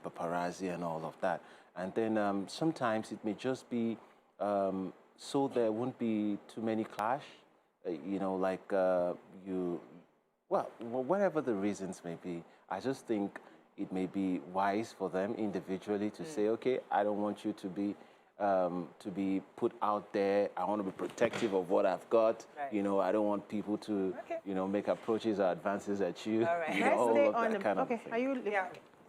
paparazzi and all of that. And then sometimes it may just be so there won't be too many clash, you know, like whatever the reasons may be. I just think it may be wise for them individually to say, okay, I don't want you to be put out there. I want to be protective of what I've got. Right. You know, I don't want people to, you know, make approaches or advances at you. All right. You know, all of that kind of thing.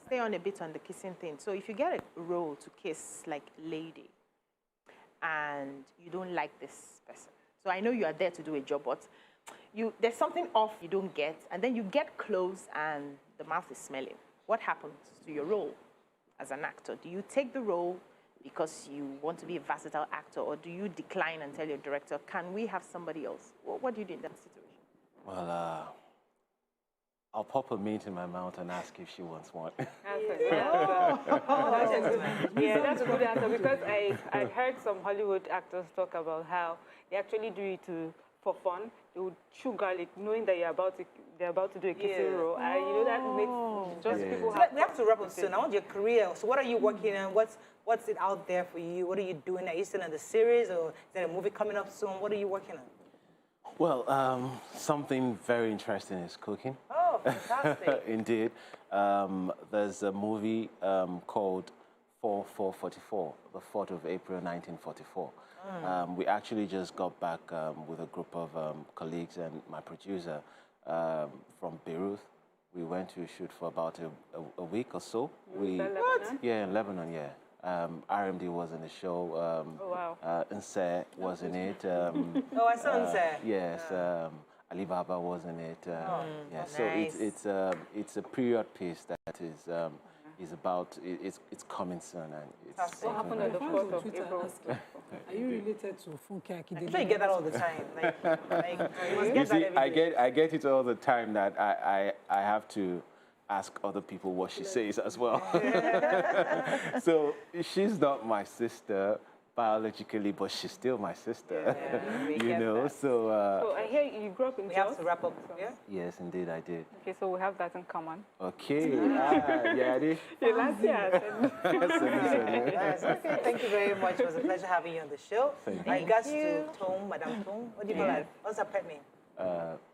Stay on a bit on the kissing thing. So if you get a role to kiss like lady, and you don't like this person, so I know you are there to do a job, but there's something off you don't get, and then you get close and the mouth is smelling. What happens to your role as an actor? Do you take the role because you want to be a versatile actor, or do you decline and tell your director, can we have somebody else? What do you do in that situation? Well, I'll pop a mint in my mouth and ask if she wants one. That's a good answer, because I heard some Hollywood actors talk about how they actually do it for fun. They would chew garlic, knowing that they're about to do a kissing role. And you know, that makes just people we have to wrap up soon. I want your career. So what are you working on? What's it out there for you? What are you doing? Are you still in the series, or is there a movie coming up soon? What are you working on? Well, something very interesting is cooking. Oh, fantastic. Indeed. There's a movie called 4444, the 4th of April, 1944. We actually just got back with a group of colleagues and my producer from Beirut. We went to shoot for about a week or so. Yeah, in Lebanon, yeah. RMD was in the show. Nse was in it. I saw Nse. Yes, Alibaba was in it. Yeah, so nice. It's a period piece that is, it's coming soon, and it's what happened on the 4th of April. Are you related to Funke Akindele? I'm sure you get that all the time. You must get that every day. I get it all the time that I have to ask other people what she says as well. So she's not my sister biologically, but she's still my sister. You know, so I hear you grew up in We have to wrap up. Yeah. yes, indeed, I did. Okay, so we have that in common. Okay. Yeah, I Yes, okay. Thank you very much. It was a pleasure having you on the show. Thank My you. regards to Tom, Madame Tom. What do you call her? What's her pet name?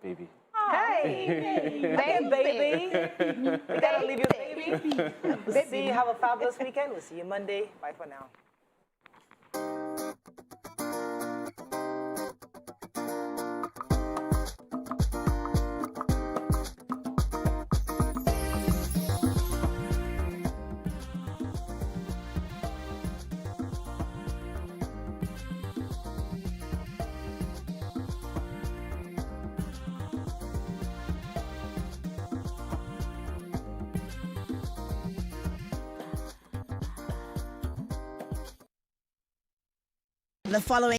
Baby. Hey, baby. We gotta leave you, baby. We'll see you. Have a fabulous weekend. We'll see you Monday. Bye for now. The following